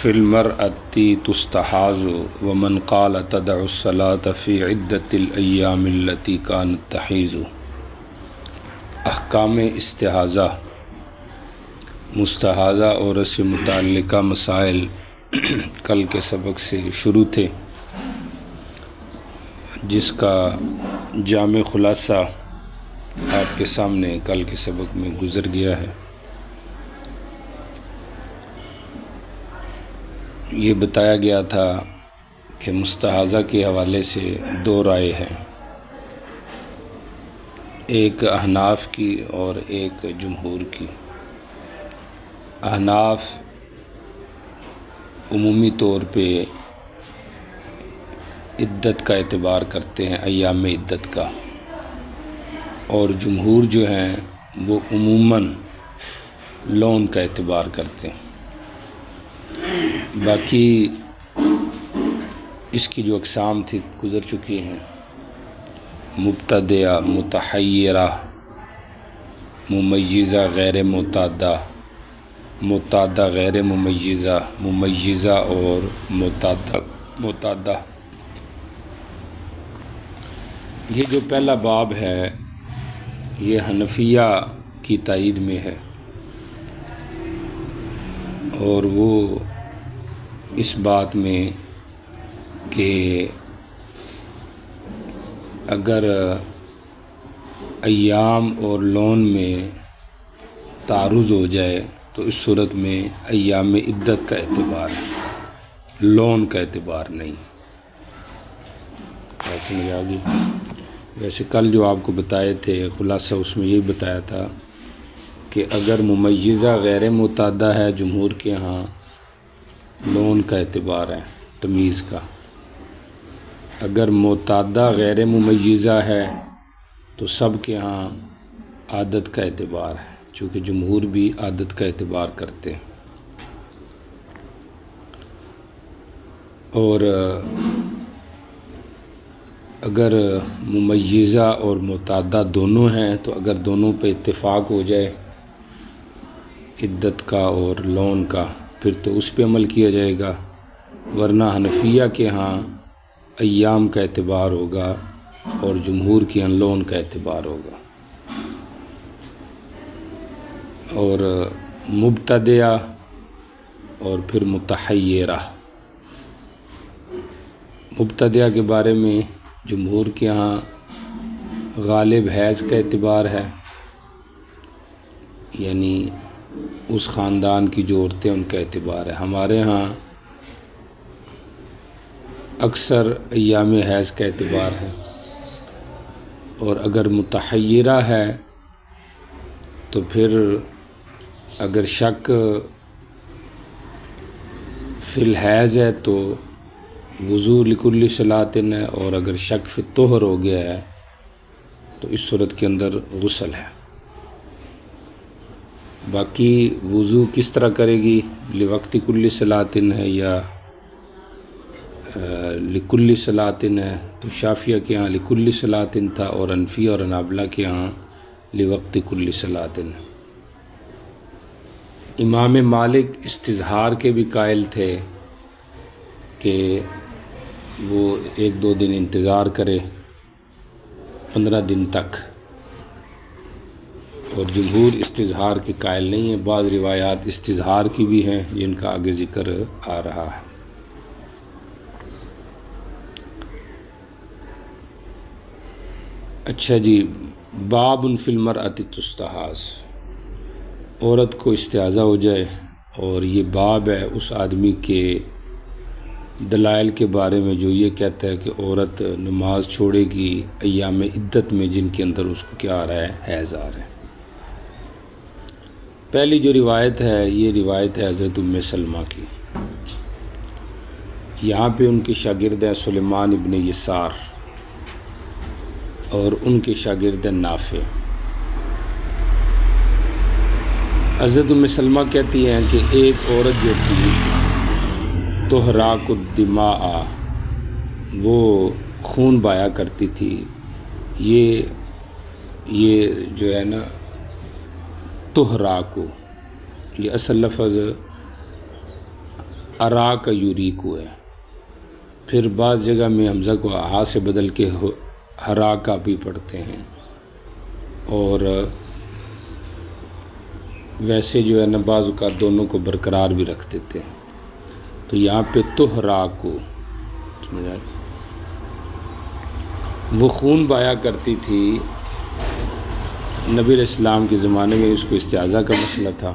فی المرأة تستحاز ومن قال تدع الصلاة فی عدت الایام التي كانت تحیض۔ احکام استحاضہ، مستحاضہ عورت سے متعلقہ مسائل کل کے سبق سے شروع تھے، جس کا جامع خلاصہ آپ کے سامنے کل کے سبق میں گزر گیا ہے۔ یہ بتایا گیا تھا کہ مستحاضہ کے حوالے سے دو رائے ہیں، ایک احناف کی اور ایک جمہور کی۔ احناف عمومی طور پہ عدت کا اعتبار کرتے ہیں، ایام عدت کا، اور جمہور جو ہیں وہ عموماً لون کا اعتبار کرتے ہیں۔ باقی اس کی جو اقسام تھی گزر چکی ہیں، مبتدعہ، متحیرہ، ممیزہ غیر معتادہ، معتادہ غیر ممیزہ، ممیزہ اور معتادہ۔ یہ جو پہلا باب ہے یہ حنفیہ کی تائید میں ہے، اور وہ اس بات میں کہ اگر ایام اور لون میں تعارض ہو جائے تو اس صورت میں ایام عدت کا اعتبار ہے، لون کا اعتبار نہیں۔ سمجھ آ گئی؟ ویسے کل جو آپ کو بتائے تھے خلاصہ اس میں یہی بتایا تھا کہ اگر ممیزہ غیر معتادہ ہے جمہور کے ہاں لون کا اعتبار ہے، تمیز کا۔ اگر معتادہ غیر ممیزہ ہے تو سب کے ہاں عادت کا اعتبار ہے، چونکہ جمہور بھی عادت کا اعتبار کرتے ہیں۔ اور اگر ممیزہ اور معتادہ دونوں ہیں تو اگر دونوں پہ اتفاق ہو جائے عدت کا اور لون کا پھر تو اس پہ عمل کیا جائے گا، ورنہ حنفیہ کے ہاں ایام کا اعتبار ہوگا اور جمہور کے ہاں لون کا اعتبار ہوگا۔ اور مبتدعہ اور پھر متحیرہ، مبتدعہ کے بارے میں جمہور کے ہاں غالب حیض کا اعتبار ہے، یعنی اس خاندان کی جو عورتیں ان کا اعتبار ہے۔ ہمارے ہاں اکثر ایام حیض کا اعتبار ہے، اور اگر متحیرہ ہے تو پھر اگر شک فی الحیض ہے تو وضو لکل صلاۃ ہے، اور اگر شک فی الطہر ہو گیا ہے تو اس صورت کے اندر غسل ہے۔ باقی وضو کس طرح کرے گی، لوقت کل صلاۃ ہے یا لکل صلاۃ ہے، تو شافعیہ کے ہاں لکل صلاۃ تھا، اور حنفیہ اور حنابلہ کے ہاں لوقت کل صلاۃ۔ امام مالک استظہار کے بھی قائل تھے کہ وہ 1-2 دن انتظار کرے، 15 دن تک، اور جمہور استظہار کے قائل نہیں ہیں۔ بعض روایات استظہار کی بھی ہیں جن کا آگے ذکر آ رہا ہے۔ اچھا جی، باب فی المرأة تستحاض، عورت کو استحاضہ ہو جائے، اور یہ باب ہے اس آدمی کے دلائل کے بارے میں جو یہ کہتا ہے کہ عورت نماز چھوڑے گی ایام عدت میں جن کے اندر اس کو کیا آ رہا ہے، حیض آ رہا ہے۔ پہلی جو روایت ہے یہ روایت ہے حضرت ام سلمہ کی۔ یہاں پہ ان کے شاگرد ہیں سلیمان ابن یسار، اور ان کے شاگرد ہیں نافع۔ حضرت ام سلمہ کہتی ہیں کہ ایک عورت جو تھی تحراق الدماء، وہ خون بایا کرتی تھی۔ یہ جو ہے نا تحراق، یہ اصل لفظ ارا کا یوریکو ہے، پھر بعض جگہ میں حمزہ کو آ سے بدل کے ہرا کا بھی پڑھتے ہیں، اور ویسے جو ہے نا بعض اوقات دونوں کو برقرار بھی رکھ دیتے ہیں۔ تو یہاں پہ تہرا کو سمجھا، وہ خون بایا کرتی تھی نبی علیہ السلام کے زمانے میں، اس کو استحاضہ کا مسئلہ تھا۔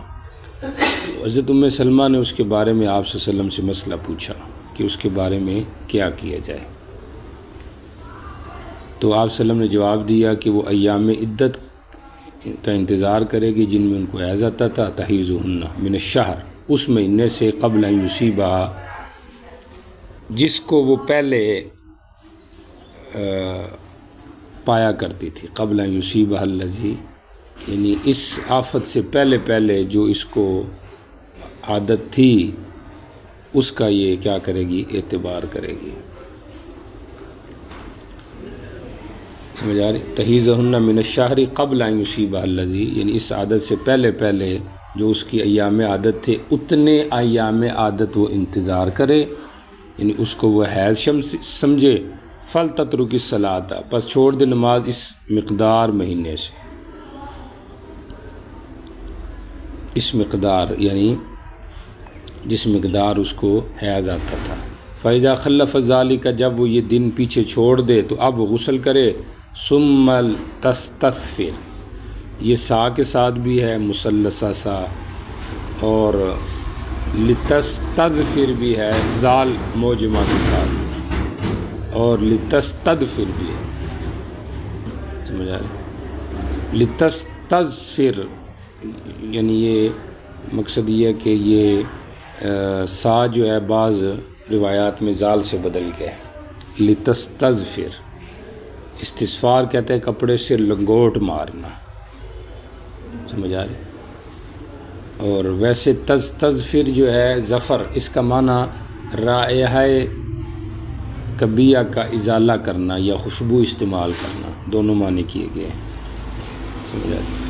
حضرت ام سلمہ نے اس کے بارے میں آپ صلی اللہ علیہ وسلم سے مسئلہ پوچھا کہ اس کے بارے میں کیا کیا جائے، تو آپ صلی اللہ علیہ وسلم نے جواب دیا کہ وہ ایام عدت کا انتظار کرے گی جن میں ان کو حیض آتا تھا، تحیضہن من الشہر، اس مہینے سے قبل ان یصیبہ، جس کو وہ پہلے پایا کرتی تھی، قبل ان یصیبہ الذی، یعنی اس آفت سے پہلے پہلے جو اس کو عادت تھی اس کا یہ کیا کرے گی، اعتبار کرے گی۔ سمجھ آ رہی؟ تحیضہن من الشہر قبل ان یصیبہ الذی، یعنی اس عادت سے پہلے پہلے جو اس کی ایام عادت تھے اتنے ایام عادت وہ انتظار کرے، یعنی اس کو وہ حیض سمجھے۔ فلتترک الصلاۃ، پس چھوڑ دے نماز اس مقدار مہینے سے، اس مقدار یعنی جس مقدار اس کو حیض آتا تھا۔ فَإِذَا خَلَّفَ ذَلِكَ، جب وہ یہ دن پیچھے چھوڑ دے تو اب وہ غسل کرے۔ ثُمَّ تَسْتَغْفِرْ، یہ سا کے ساتھ بھی ہے مثلثہ سا، اور لِتَسْتَغْفِرْ بھی ہے زال موجمہ کے ساتھ، اور لِتَسْتَغْفِرْ بھی ہے، سمجھ آ رہی؟ لِتَسْتَغْفِرْ یعنی یہ مقصد یہ ہے کہ یہ سا جو ہے بعض روایات میں زال سے بدل گیا ہے۔ لِتَسْتَغْفِرْ، استغفار کہتے ہیں کپڑے سے لنگوٹ مارنا، سمجھ آ رہی؟ اور ویسے تستغفر جو ہے ظفر، اس کا معنی رائحہ کبیہ کا ازالہ کرنا یا خوشبو استعمال کرنا، دونوں معنی کیے گئے ہیں، سمجھ آ رہی؟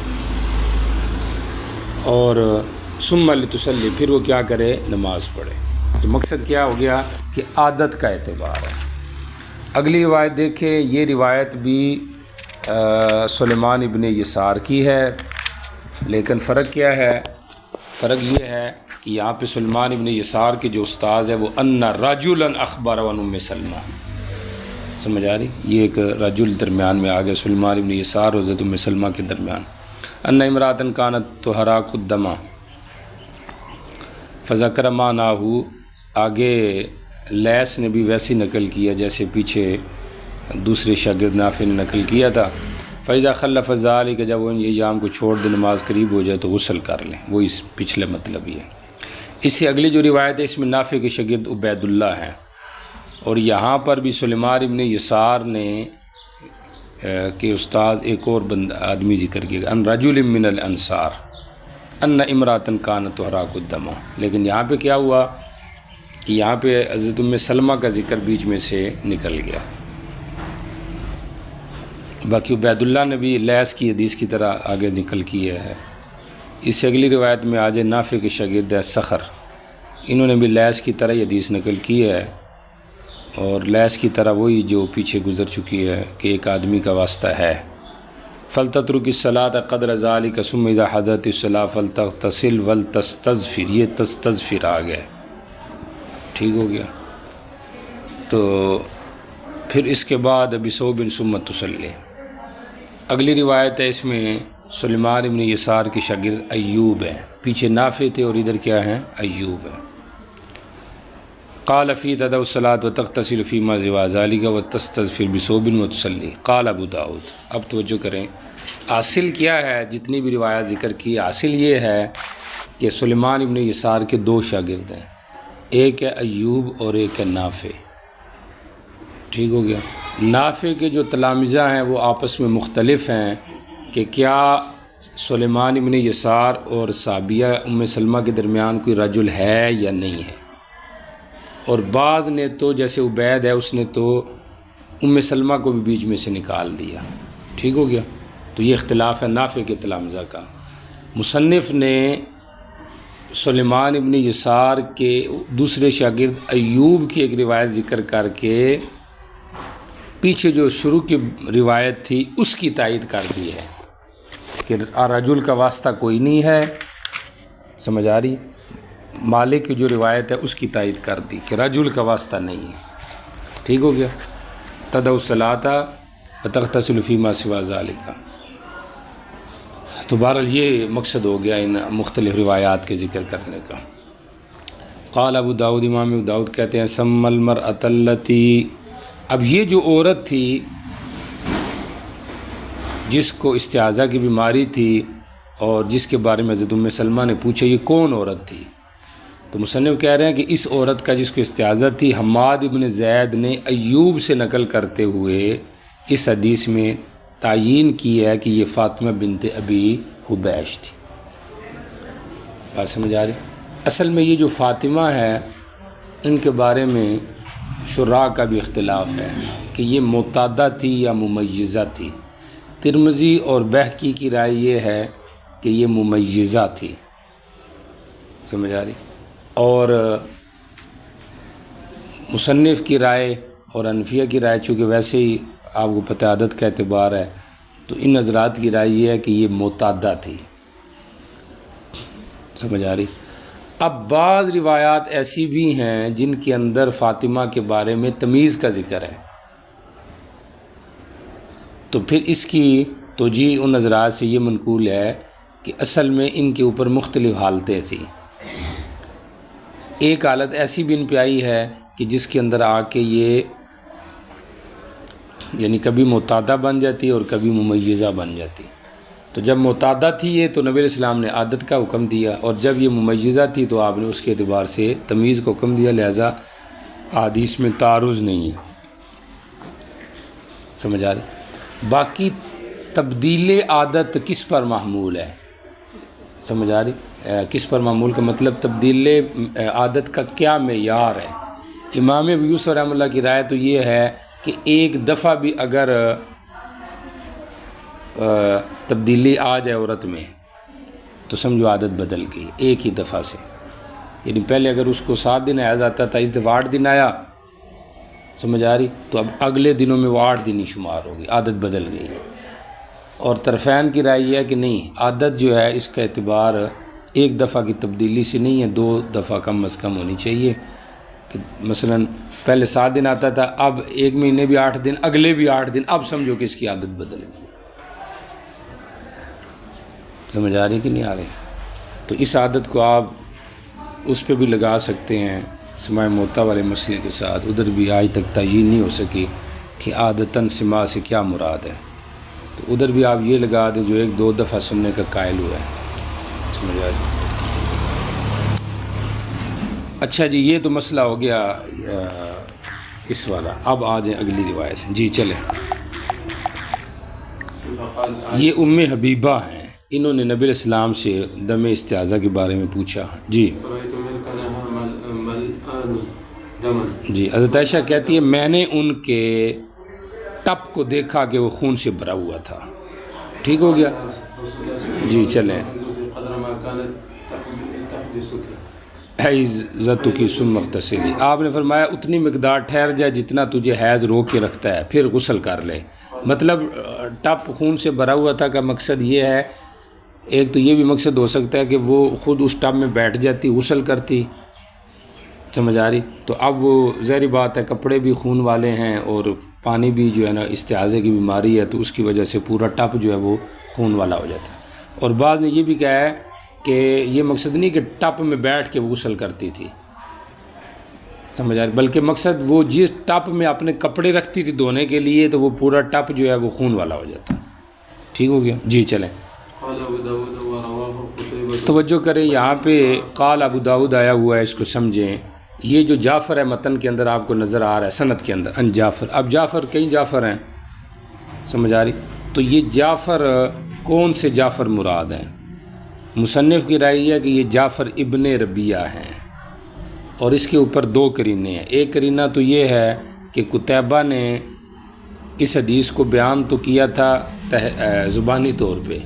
اور ثم لتصلی، پھر وہ کیا کرے، نماز پڑھے۔ تو مقصد کیا ہو گیا کہ عادت کا اعتبار ہے۔ اگلی روایت دیکھیں، یہ روایت بھی سلیمان ابن یسار کی ہے، لیکن فرق کیا ہے؟ فرق یہ ہے کہ یہاں پہ سلیمان ابن یسار کے جو استاذ ہے وہ ان رجلا اخبر عن ام سلمہ، سمجھ آ رہی؟ یہ ایک رجل درمیان میں آ گیا، سلیمان ابن یسار اور حضرت ام سلمہ کے درمیان۔ ان امرأۃ کانت تحراق الدم فذکر معناہ، آگے لیس نے بھی ویسی نقل کیا جیسے پیچھے دوسرے شاگرد نافع نے نقل کیا تھا۔ فَإِذَا خَلَّفَ ذَلِكَ، جب وہ ان ایام کو چھوڑ دے، نماز قریب ہو جائے تو غسل کر لیں، وہ اس پچھلے مطلب یہ ہے۔ اس سے اگلی جو روایت ہے اس میں نافع کے شاگرد عبید اللہ ہیں، اور یہاں پر بھی سلیمان ابن یسار نے کہ استاد ایک اور آدمی ذکر کیا، ان رجل من الانصار ان امرأۃ کانت تحراق الدم، لیکن یہاں پہ کیا ہوا کہ یہاں پہ حضرت ام سلمہ کا ذکر بیچ میں سے نکل گیا۔ باقی عبید اللہ نے بھی لیس کی حدیث کی طرح آگے نکل کی ہے۔ اس سے اگلی روایت میں آج نافع کے شاگرد ہے سخر، انہوں نے بھی لیس کی طرح حدیث نقل کی ہے، اور لیس کی طرح وہی جو پیچھے گزر چکی ہے کہ ایک آدمی کا واسطہ ہے۔ فَلْتَتْرُكِ الصَّلَاةَ قَدْرَ ذَلِكَ ثُمَّ إِذَا حَضَرَتِ الصَّلَاةُ فَلْتَغْتَسِلْ وَلْتَسْتَغْفِرْ، یہ تستغفر آ گیا، ٹھیک ہو گیا۔ تو پھر اس کے بعد بِثَوْبٍ ثُمَّ تُصَلِّ، اگلی روایت ہے اس میں سلیمان ابن یسار کے شاگرد ایوب ہیں، پیچھے نافع تھے اور ادھر کیا ہیں، ایوب ہیں۔ قال فی تدع الصلاۃ وتغتسل فیما سوى ذلك وتستغفر بثوب وتصلی، قال ابو داؤد۔ اب توجہ کریں، حاصل کیا ہے؟ جتنی بھی روایات ذکر کی، حاصل یہ ہے کہ سلیمان ابن یسار کے دو شاگرد ہیں، ایک ہے ایوب اور ایک ہے نافع، ٹھیک ہو گیا۔ نافع کے جو تلامذہ ہیں وہ آپس میں مختلف ہیں کہ کیا سلیمان ابن یسار اور صحابیہ ام سلمہ کے درمیان کوئی رجل ہے یا نہیں ہے، اور بعض نے تو جیسے عبید ہے اس نے تو ام سلمہ کو بھی بیچ میں سے نکال دیا، ٹھیک ہو گیا۔ تو یہ اختلاف ہے نافع کے تلامذہ کا۔ مصنف نے سلیمان ابن یسار کے دوسرے شاگرد ایوب کی ایک روایت ذکر کر کے پیچھے جو شروع کی روایت تھی اس کی تائید کر دی ہے کہ رجل کا واسطہ کوئی نہیں ہے. سمجھ آ رہی؟ مالک کی جو روایت ہے اس کی تائید کر دی کہ رجل کا واسطہ نہیں ہے. ٹھیک ہو گیا. تدعو الصلاۃ وتغتسل فیما سوا ذالک. تو بہرحال یہ مقصد ہو گیا ان مختلف روایات کے ذکر کرنے کا. قال ابو داؤد، امام ابو داؤد کہتے ہیں سم المرأۃ التی، اب یہ جو عورت تھی جس کو استعاذہ کی بیماری تھی اور جس کے بارے میں حضرت ام سلمہ نے پوچھا یہ کون عورت تھی، تو مصنف کہہ رہے ہیں کہ اس عورت کا جس کو استعاذہ تھی حماد ابن زید نے ایوب سے نقل کرتے ہوئے اس حدیث میں تعیین کی ہے کہ یہ فاطمہ بنت ابی حبیش تھی. بات سمجھ آ رہی؟ اصل میں یہ جو فاطمہ ہے ان کے بارے میں شراح کا بھی اختلاف ہے کہ یہ معتادہ تھی یا ممیزہ تھی. ترمذی اور بہقی کی رائے یہ ہے کہ یہ ممیزہ تھی. سمجھ آ رہی؟ اور مصنف کی رائے اور حنفیہ کی رائے چونکہ ویسے ہی آپ کو پتہ عادت کا اعتبار ہے تو ان حضرات کی رائے یہ ہے کہ یہ معتادہ تھی. سمجھ آ رہی؟ اب بعض روایات ایسی بھی ہیں جن کے اندر فاطمہ کے بارے میں تمیز کا ذکر ہے، تو پھر اس کی توجیہ ان حضرات سے یہ منقول ہے کہ اصل میں ان کے اوپر مختلف حالتیں تھیں. ایک حالت ایسی بھی ان پہ آئی ہے کہ جس کے اندر آ کے یہ یعنی کبھی معتادہ بن جاتی اور کبھی ممیزہ بن جاتی. تو جب معتادہ تھی یہ تو نبی علیہ السلام نے عادت کا حکم دیا، اور جب یہ ممیزہ تھی تو آپ نے اس کے اعتبار سے تمیز کا حکم دیا، لہذا حدیث میں تعارض نہیں ہے. سمجھ آ رہی؟ باقی تبدیل عادت کس پر محمول ہے؟ سمجھ آ رہی؟ کس پر معمول کا مطلب تبدیل عادت کا کیا معیار ہے؟ امام ابو یوسف رحمہ اللہ کی رائے تو یہ ہے کہ ایک دفعہ بھی اگر تبدیلی آ جائے عورت میں تو سمجھو عادت بدل گئی ایک ہی دفعہ سے. یعنی پہلے اگر اس کو 7 دن حیض آتا تھا، اس دفعہ 8 دن آیا، سمجھ آ رہی، تو اب اگلے دنوں میں وہ 8 دن ہی شمار ہوگی، عادت بدل گئی. اور طرفین کی رائے یہ ہے کہ نہیں، عادت جو ہے اس کا اعتبار ایک دفعہ کی تبدیلی سے نہیں ہے، 2 دفعہ کم از کم ہونی چاہیے. کہ مثلا پہلے 7 دن آتا تھا، اب 1 مہینے بھی 8 دن، اگلے بھی 8 دن، اب سمجھو کہ اس کی عادت بدل گئی. سمجھ آ رہی کہ نہیں آ رہی؟ تو اس عادت کو آپ اس پہ بھی لگا سکتے ہیں سماع موطا والے مسئلے کے ساتھ. ادھر بھی آج تک تعیین نہیں ہو سکی کہ عادتاً سماع سے کیا مراد ہے، تو ادھر بھی آپ یہ لگا دیں جو 1-2 دفعہ سننے کا قائل ہوا ہے. سمجھ آ رہی؟ اچھا جی، یہ تو مسئلہ ہو گیا اس والا. اب آ جائیں اگلی روایت. جی چلیں. یہ ام حبیبہ ہیں، انہوں نے نبی علیہ السلام سے دم استعاذہ کے بارے میں پوچھا. جی جی حضرت عائشہ کہتی ہے میں نے ان کے ٹپ کو دیکھا کہ وہ خون سے بھرا ہوا تھا. ٹھیک ہو گیا. جی چلیں. حیضت کی ثم اغتسلی، آپ نے فرمایا اتنی مقدار ٹھہر جائے جتنا تجھے حیض روک کے رکھتا ہے، پھر غسل کر لے. مطلب ٹپ خون سے بھرا ہوا تھا کا مقصد یہ ہے، ایک تو یہ بھی مقصد ہو سکتا ہے کہ وہ خود اس ٹب میں بیٹھ جاتی، غسل کرتی. سمجھ آ رہی؟ تو اب وہ ظاہری بات ہے کپڑے بھی خون والے ہیں اور پانی بھی جو ہے نا استعاذے کی بیماری ہے، تو اس کی وجہ سے پورا ٹب جو ہے وہ خون والا ہو جاتا ہے. اور بعض نے یہ بھی کہا ہے کہ یہ مقصد نہیں کہ ٹپ میں بیٹھ کے وہ غسل کرتی تھی، سمجھ آ رہی، بلکہ مقصد وہ جس ٹپ میں اپنے کپڑے رکھتی تھی دھونے کے لیے تو وہ پورا ٹپ جو ہے وہ خون والا ہو جاتا. ٹھیک ہو گیا. جی چلیں. توجہ کریں، یہاں پہ قال ابو داؤد آیا ہوا ہے، اس کو سمجھیں. یہ جو جعفر ہے متن کے اندر آپ کو نظر آ رہا ہے سند کے اندر ان جعفر. اب جعفر کئی جعفر ہیں، سمجھ آ رہی. تو یہ جعفر کون سے جعفر مراد ہیں؟ مصنف کی رائے ہے کہ یہ جعفر ابن ربیعہ ہیں، اور اس کے اوپر 2 قرینے ہیں. ایک قرینہ تو یہ ہے کہ قتیبہ نے اس حدیث کو بیان تو کیا تھا زبانی طور پہ،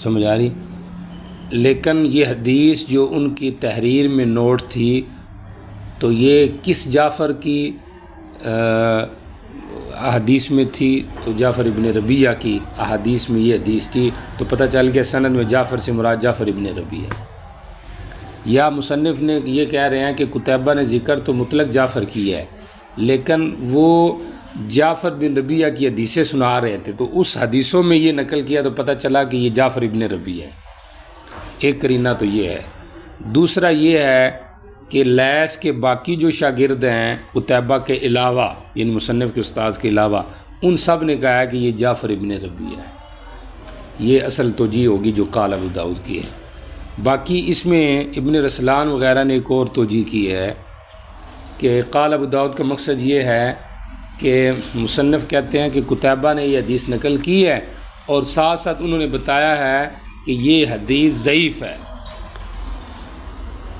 سمجھ آ رہی، لیکن یہ حدیث جو ان کی تحریر میں نوٹ تھی تو یہ کس جعفر کی احادیث میں تھی؟ تو جعفر ابن ربیہ کی احادیث میں یہ حدیث تھی، تو پتہ چل گیا سند میں جعفر سے مراد جعفر ابن ربیہ۔ یا مصنف نے یہ کہہ رہے ہیں کہ قتیبہ نے ذکر تو مطلق جعفر کی ہے، لیکن وہ جعفر بن ربیہ کی حدیثیں سنا رہے تھے، تو اس حدیثوں میں یہ نقل کیا تو پتہ چلا کہ یہ جعفر ابن ربیہ ہے۔ ایک قرینہ تو یہ ہے۔ دوسرا یہ ہے کہ لیث کے باقی جو شاگرد ہیں قتیبہ کے علاوہ، یعنی مصنف کے استاذ کے علاوہ، ان سب نے کہا ہے کہ یہ جعفر ابن ربیہ ہے۔ یہ اصل توجیہ ہوگی جو قال ابو داؤد کی ہے۔ باقی اس میں ابن رسلان وغیرہ نے ایک اور توجیہ کی ہے کہ قال ابو داؤد کا مقصد یہ ہے کہ مصنف کہتے ہیں کہ قتیبہ نے یہ حدیث نقل کی ہے اور ساتھ ساتھ انہوں نے بتایا ہے کہ یہ حدیث ضعیف ہے،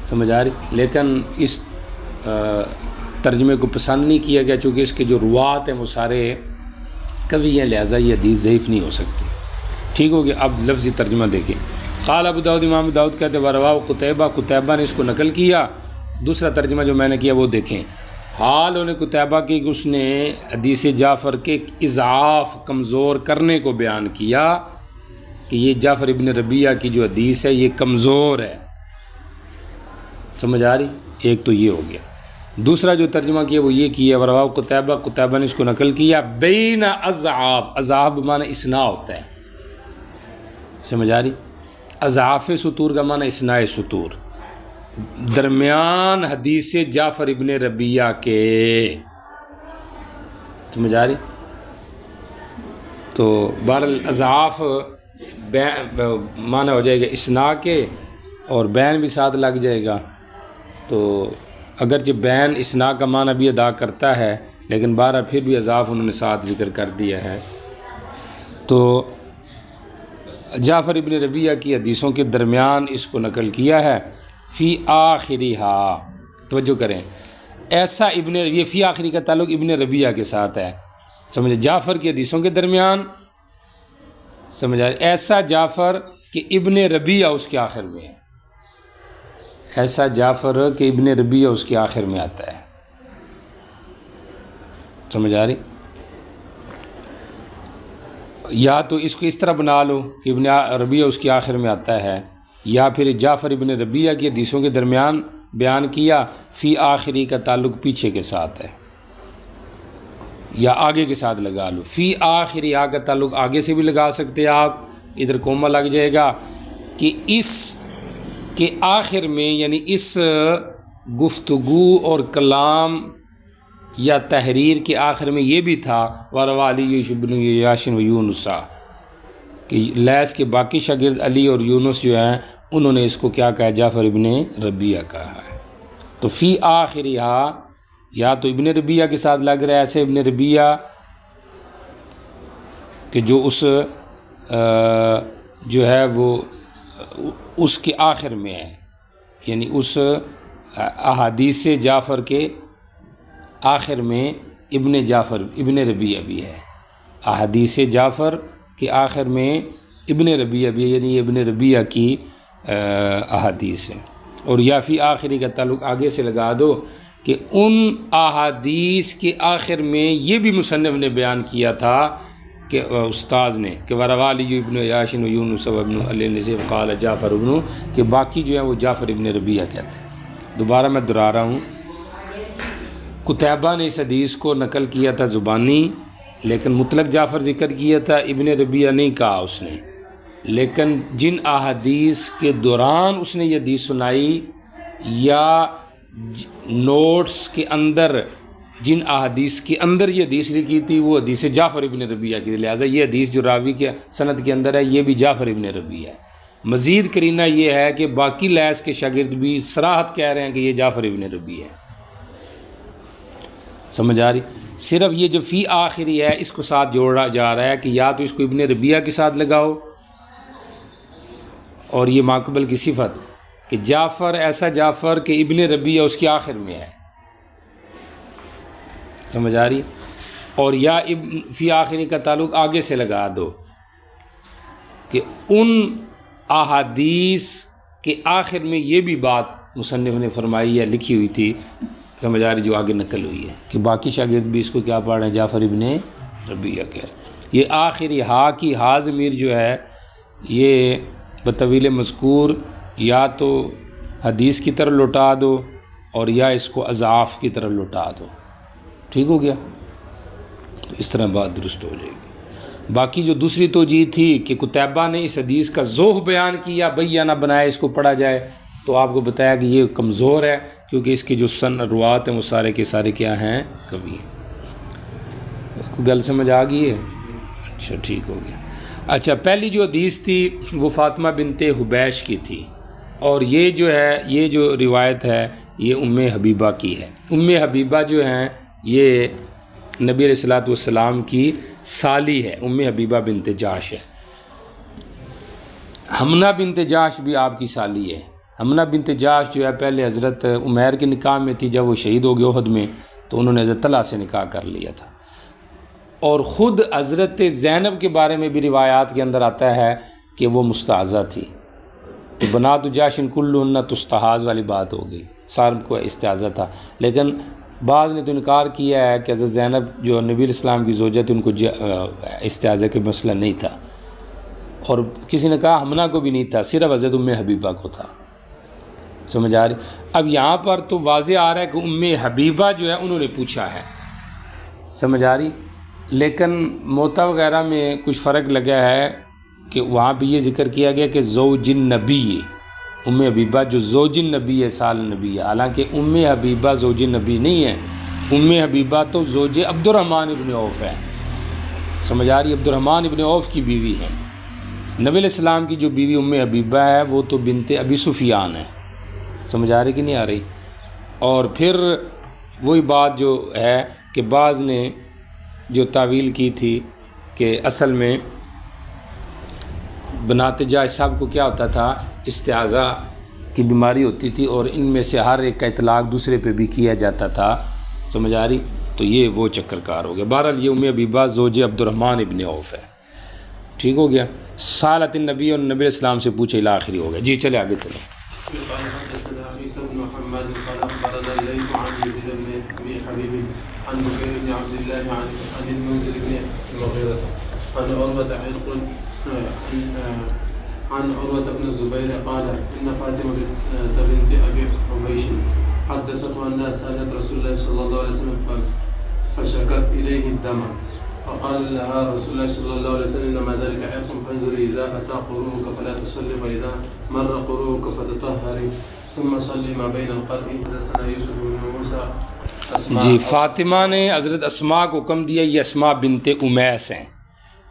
سمجھ آ رہی، لیکن اس ترجمے کو پسند نہیں کیا گیا چونکہ اس کے جو روات ہیں وہ سارے قوی ہیں، لہٰذا یہ حدیث ضعیف نہیں ہو سکتی۔ ٹھیک ہو گیا۔ اب لفظی ترجمہ دیکھیں۔ قال ابو داؤد، امام داؤد کہتے ہیں ورواه قتیبہ، قتیبہ نے اس کو نقل کیا۔ دوسرا ترجمہ جو میں نے کیا وہ دیکھیں، حال انہیں قتیبہ کی کہ اس نے حدیث جعفر کے اضعاف کمزور کرنے کو بیان کیا کہ یہ جعفر ابن ربیہ کی جو حدیث ہے یہ کمزور ہے، سمجھ آ رہی؟ ایک تو یہ ہو گیا۔ دوسرا جو ترجمہ کیا وہ یہ کیا ورواه قتیبہ، قتیبہ نے اس کو نقل کیا بین اضعاف، اضعاف بمعنی اسنا ہوتا ہے، سمجھ آ رہی؟ اضعاف سطور کا معنی اسناء سطور، درمیان حدیث جعفر ابن ربیہ کے، سمجھ آ رہی؟ تو بہرحال اضعاف معنی ہو جائے گا اسنا کے اور بین بھی ساتھ لگ جائے گا، تو اگرچہ بین اسنا کا معنی بھی ادا کرتا ہے لیکن بہرحال پھر بھی اضعاف انہوں نے ساتھ ذکر کر دیا ہے۔ تو جعفر ابن ربیہ کی حدیثوں کے درمیان اس کو نقل کیا ہے فی آخریہا، توجہ کریں، ایسا ابن، یہ فی آخری کا تعلق ابن ربیہ کے ساتھ ہے، سمجھے، جعفر کی حدیثوں کے درمیان، سمجھا، ایسا جعفر کہ ابن ربیہ اس کے آخر میں ہے، ایسا جعفر کہ ابن ربیہ اس کے آخر میں آتا ہے، سمجھ آ رہی؟ یا تو اس کو اس طرح بنا لو کہ ابن ربیہ اس کے آخر میں آتا ہے، یا پھر جعفر ابن ربیہ کی حدیثوں کے درمیان بیان کیا، فی آخری کا تعلق پیچھے کے ساتھ ہے یا آگے کے ساتھ لگا لو، فی آخری آ کا تعلق آگے سے بھی لگا سکتے آپ، ادھر کوما لگ جائے گا کہ اس کے آخر میں، یعنی اس گفتگو اور کلام یا تحریر کے آخر میں یہ بھی تھا وَرَوَى عَلِيُّ بْنُ یاشٍ وَیُونُسَ، کہ لیث کے باقی شاگرد علی اور یونس جو ہیں انہوں نے اس کو کیا کہا، جعفر ابن ربیہ کہا ہے۔ تو فی آخریہا یا تو ابن ربیہ کے ساتھ لگ رہا ہے، ایسے ابن ربیہ کہ جو اس جو ہے وہ اس کے آخر میں ہے، یعنی اس احادیث جعفر کے آخر میں ابن ربیہ بھی ہے، احادیث جعفر کے آخر میں ابن ربیہ بھی ہے، یعنی ابن ربیہ کی احادیث ہے۔ اور یا فی آخری کا تعلق آگے سے لگا دو کہ ان احادیث کے آخر میں یہ بھی مصنف نے بیان کیا تھا کہ استاذ نے کہ وَرَوَى عَلِيُّ بْنُ یاشٍ وَیُونُسَ وَابْنُ عَلِيٍّ قَالَ جعفر ابن، کہ باقی جو ہیں وہ جعفر ابن ربیہ کہتے ہیں۔ دوبارہ میں دہرا رہا ہوں، قتیبہ نے اس حدیث کو نقل کیا تھا زبانی، لیکن مطلق جعفر ذکر کیا تھا، ابن ربیہ نہیں کہا اس نے، لیکن جن احادیث کے دوران اس نے یہ حدیث سنائی یا نوٹس کے اندر جن احادیث کے اندر یہ حدیث لکھی تھی وہ حدیث جعفر ابن ربیہ کی، لہٰذا یہ حدیث جو راوی کے سند کے اندر ہے یہ بھی جعفر ابن ربیہ ہے۔ مزید قرینہ یہ ہے کہ باقی لیث کے شاگرد بھی صراحت کہہ رہے ہیں کہ یہ جعفر ابن ربیہ ہے، سمجھ آ رہی؟ صرف یہ جو فی آخری ہے اس کو ساتھ جوڑا جا رہا ہے کہ یا تو اس کو ابن ربیہ کے ساتھ لگاؤ، اور یہ ماقبل کی صفت کہ جعفر ایسا جعفر کہ ابن ربیہ اس کے آخر میں ہے، سمجھ آ رہی؟ اور یا فی آخری کا تعلق آگے سے لگا دو کہ ان احادیث کے آخر میں یہ بھی بات مصنف نے فرمائی ہے، لکھی ہوئی تھی، سمجھ آ رہی، جو آگے نقل ہوئی ہے کہ باقی شاگرد بھی اس کو کیا پڑھ رہے ہیں، جعفر ابن ربیعہ کہہ رہے ہیں۔ یہ آخری ہا کی ہا ضمیر جو ہے یہ بطویل مذکور یا تو حدیث کی طرف لوٹا دو اور یا اس کو اضعاف کی طرف لوٹا دو، ٹھیک ہو گیا؟ تو اس طرح بات درست ہو جائے گی۔ باقی جو دوسری توجیہ تھی کہ قتیبہ نے اس حدیث کا ذوح بیان کیا، بیانہ بنایا اس کو پڑھا جائے، تو آپ کو بتایا کہ یہ کمزور ہے کیونکہ اس کی جو روات ہیں وہ سارے کے سارے کیا ہیں، قوی ہیں۔ کوئی گل سمجھ آ گئی ہے؟ اچھا ٹھیک ہو گیا۔ اچھا، پہلی جو حدیث تھی وہ فاطمہ بنت حبیش کی تھی، اور یہ جو ہے، یہ جو روایت ہے یہ ام حبیبہ کی ہے۔ ام حبیبہ جو ہیں یہ نبی علیہ الصلوۃ والسلام کی سالی ہے، ام حبیبہ بنت جاش ہے۔ حمنہ بنت جاش بھی آپ کی سالی ہے۔ حمنہ بنت جاش جو ہے پہلے حضرت عمیر کے نکاح میں تھی، جب وہ شہید ہو گئے احد میں تو انہوں نے حضرت طلحہ سے نکاح کر لیا تھا۔ اور خود حضرت زینب کے بارے میں بھی روایات کے اندر آتا ہے کہ وہ مستعاذہ تھی، تو بنات جاشن کلہن تستحاذ والی بات ہو گئی، سارم کو استعاذہ تھا۔ لیکن بعض نے تو انکار کیا ہے کہ حضرت زینب جو نبی علیہ السلام کی زوجہ تھی ان کو استعاذہ کا مسئلہ نہیں تھا، اور کسی نے کہا حمنہ کو بھی نہیں تھا، صرف حضرت ام حبیبہ کو تھا، سمجھ آ رہی؟ اب یہاں پر تو واضح آ رہا ہے کہ ام حبیبہ جو ہے انہوں نے پوچھا ہے، سمجھ آ رہی؟ لیکن موطا وغیرہ میں کچھ فرق لگا ہے کہ وہاں بھی یہ ذکر کیا گیا کہ زوج النبی، ام حبیبہ جو زوج النبی ہے، سال نبی ہے، حالانکہ ام حبیبہ زوج النبی نہیں ہے، ام حبیبہ تو زوج عبد الرحمن ابن عوف ہے، سمجھ آ رہی؟ عبد الرحمن ابن عوف کی بیوی ہے۔ نبی علیہ السلام کی جو بیوی ام حبیبہ ہے وہ تو بنت ابی سفیان ہے، سمجھ آ رہی کہ نہیں آ رہی؟ اور پھر وہی بات جو ہے کہ بعض نے جو تعویل کی تھی کہ اصل میں بنات جاش صاحب کو کیا ہوتا تھا، استعاذہ کی بیماری ہوتی تھی، اور ان میں سے ہر ایک کا اطلاق دوسرے پہ بھی کیا جاتا تھا، سمجھ آ رہی؟ تو یہ وہ چکر کار ہو گیا۔ بہرحال یہ ام حبیبہ زوج عبد الرحمن ابن عوف ہے، ٹھیک ہو گیا۔ سالت النبی، اور نبی علیہ السلام سے پوچھے الی آخری ہو گیا۔ جی چلے آگے چلو۔ عن عروة بن الزبير قال إن فاطمة بنت أبي حبيش حدثته أنها سألت رسول الله صلى الله عليه وسلم فشكت إليه الدم، فقال لها رسول الله صلى الله عليه وسلم إنما ذلك عرق فانظري إذا أتى قروءك فلا تصلي، فإذا مر قروءك فتطهري ثم صلي ما بين القرء۔ حدثنا يوسف بن موسى۔ جی، فاطمہ نے حضرت اسماء کو حکم دیا، یہ اسماء بنت امیس ہیں،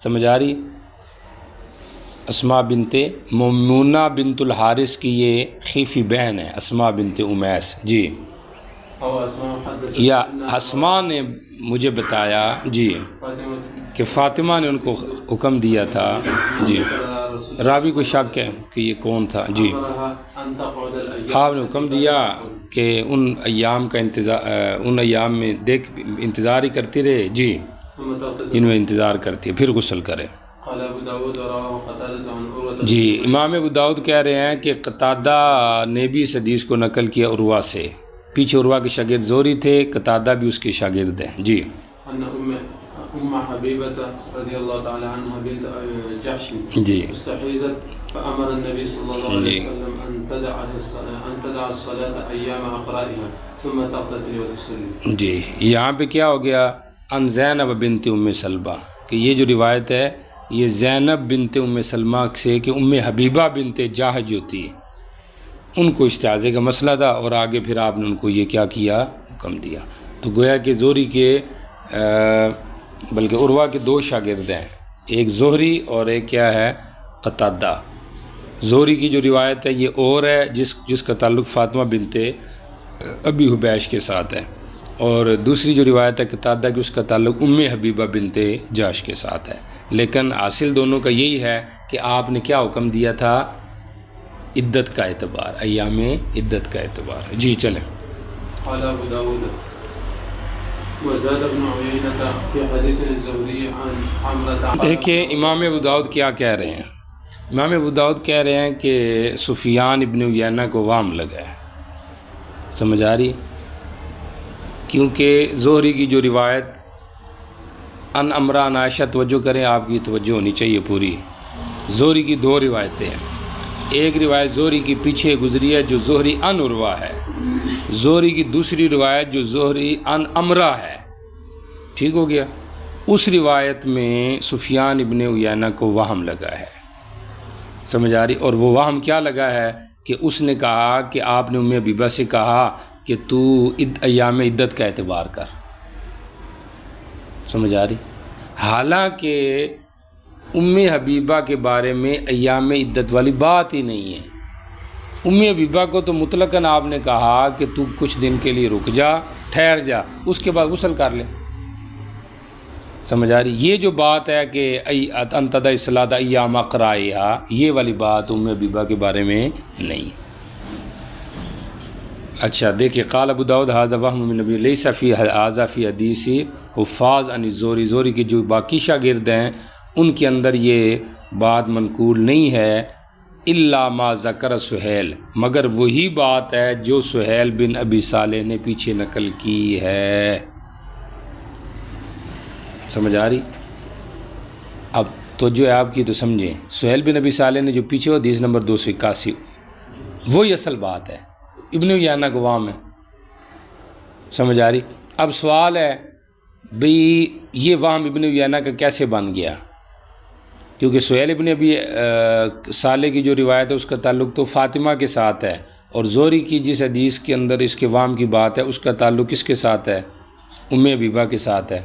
سمجھ آ رہی؟ اسماء بنت میمونہ بنت الحارث کی یہ خیفی بہن ہے، اسماء بنت امیس۔ جی، یا اسماء نے مجھے بتایا جی کہ فاطمہ نے ان کو حکم دیا تھا۔ جی، راوی کو شک ہے کہ یہ کون تھا۔ جی، آپ نے حکم دیا کہ ان ایام کا ان ایام میں انتظار ہی کرتی رہے، جی، ان میں انتظار کرتی ہے، پھر غسل کرے۔ جی، امام ابو داؤد کہہ رہے ہیں کہ قتادہ نے بھی اس حدیث کو نقل کیا عروہ سے، پیچھے عروہ کے شاگرد زہری تھے، قتادہ بھی اس کے شاگرد ہیں۔ جی، ام حبیبہ رضی اللہ تعالی عنہ بنت جحش جی استحیزت فامر النبی صلی اللہ علیہ وسلم ان تدع الصلاة ایام اقرائها ثم تغتسل وتصلی۔ جی، یہاں پہ کیا ہو گیا؟ ان زینب بنت ام سلمہ، کہ یہ جو روایت ہے یہ زینب بنت ام سلمہ سے کہ ام حبیبہ بنت جاحش جو تھی ان کو استعاذے کا مسئلہ تھا، اور آگے پھر آپ نے ان کو یہ کیا کیا؟ حکم دیا۔ تو گویا کہ زہری کے بلکہ عروہ کے دو شاگرد ہیں، ایک زہری اور ایک کیا ہے؟ قتادہ۔ زہری کی جو روایت ہے یہ اور ہے جس کا تعلق فاطمہ بنت ابی حبیش کے ساتھ ہے، اور دوسری جو روایت ہے قتادہ کی اس کا تعلق ام حبیبہ بنت جاش کے ساتھ ہے، لیکن حاصل دونوں کا یہی ہے کہ آپ نے کیا حکم دیا تھا؟ عدت کا اعتبار، ایام عدت کا اعتبار۔ جی چلیں۔ قال ابو داود وزاد ابن عیینہ فی حدیث الزہری عن حمرة۔ دیکھیں امام ابو داؤد کیا کہہ رہے ہیں، امام ابو داؤد کہہ رہے ہیں کہ سفیان ابن عیینہ کو وہم لگا ہے، سمجھ آ رہی؟ کیونکہ زہری کی جو روایت ان عمران عائشہ، توجہ کریں، آپ کی توجہ ہونی چاہیے پوری. زہری کی دو روایتیں ہیں. ایک روایت زہری کی پیچھے گزری ہے جو زہری ان عروہ ہے، زہری کی دوسری روایت جو زہری ان عمرہ ہے. ٹھیک ہو گیا؟ اس روایت میں سفیان ابن عیینہ کو وہم لگا ہے، سمجھ آ رہی؟ اور وہ وہم کیا لگا ہے کہ اس نے کہا کہ آپ نے ام حبیبہ سے کہا کہ تو ایام عدت کا اعتبار کر، سمجھ آ رہی؟ حالانکہ ام حبیبہ کے بارے میں ایام عدت والی بات ہی نہیں ہے. ام حبیبہ کو تو مطلقاً آپ نے کہا کہ تو کچھ دن کے لیے رک جا، ٹھہر جا، اس کے بعد غسل کر لے، سمجھ آ رہی؟ یہ جو بات ہے کہ انتدہ الصلاۃ ایام اقرائہا، یہ والی بات ام حبیبہ کے بارے میں نہیں. اچھا دیکھیں، قال ابو داؤد ھذا وہم من نبی لیس فی ھذا فی حدیث حفاظ عن الزہری، زہری کے جو باقی شاگرد ہیں ان کے اندر یہ بات منقول نہیں ہے، الا ما ذکر سہیل، مگر وہی بات ہے جو سہیل بن ابی صالح نے پیچھے نقل کی ہے. سمجھ آ رہی؟ اب تو جو ہے آپ کی تو سمجھیں، سہیل بن ابی صالح نے جو پیچھے حدیث نمبر 281، وہی اصل بات ہے، ابن عیینہ کو وہم ہے، سمجھ آ رہی؟ اب سوال ہے بھئی یہ وہم ابن عیینہ کا کیسے بن گیا؟ کیونکہ سہیل ابن ابی صالح کی جو روایت ہے اس کا تعلق تو فاطمہ کے ساتھ ہے، اور زہری کی جس حدیث کے اندر اس کے وہم کی بات ہے اس کا تعلق کس کے ساتھ ہے؟ ام حبیبہ کے ساتھ ہے.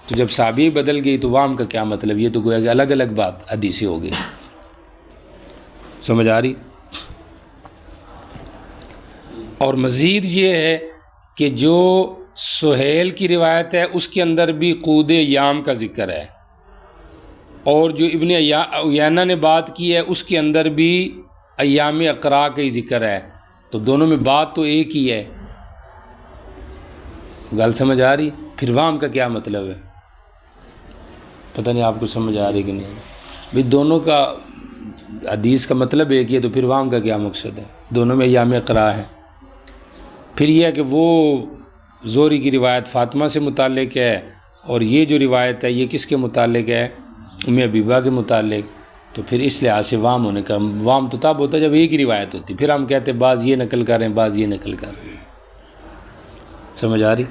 تو جب صحابی بدل گئی تو وہم کا کیا مطلب؟ یہ تو گویا کہ الگ الگ بات حدیثی ہو گئی، سمجھ آ رہی؟ اور مزید یہ ہے کہ جو سہیل کی روایت ہے اس کے اندر بھی قود ایام کا ذکر ہے، اور جو ابن عیینہ نے بات کی ہے اس کے اندر بھی ایام اقراء کا ہی ذکر ہے. تو دونوں میں بات تو ایک ہی ہے. گل سمجھ آ رہی؟ پھر وہم کا کیا مطلب ہے؟ پتہ نہیں آپ کو سمجھ آ رہی کہ نہیں؟ بھئی دونوں کا حدیث کا مطلب ایک ہی ہے، تو پھر وہم کا کیا مقصد ہے؟ دونوں میں ایام اقراء ہے. پھر یہ ہے کہ وہ زہری کی روایت فاطمہ سے متعلق ہے، اور یہ جو روایت ہے یہ کس کے متعلق ہے؟ ام حبیبہ کے متعلق. تو پھر اس لحاظ سے وہم ہونے کا، وہم تو تب ہوتا ہے جب ایک ہی روایت ہوتی، پھر ہم کہتے ہیں بعض یہ نقل کر رہے ہیں بعض یہ نقل کر رہے ہیں. سمجھ آ رہی؟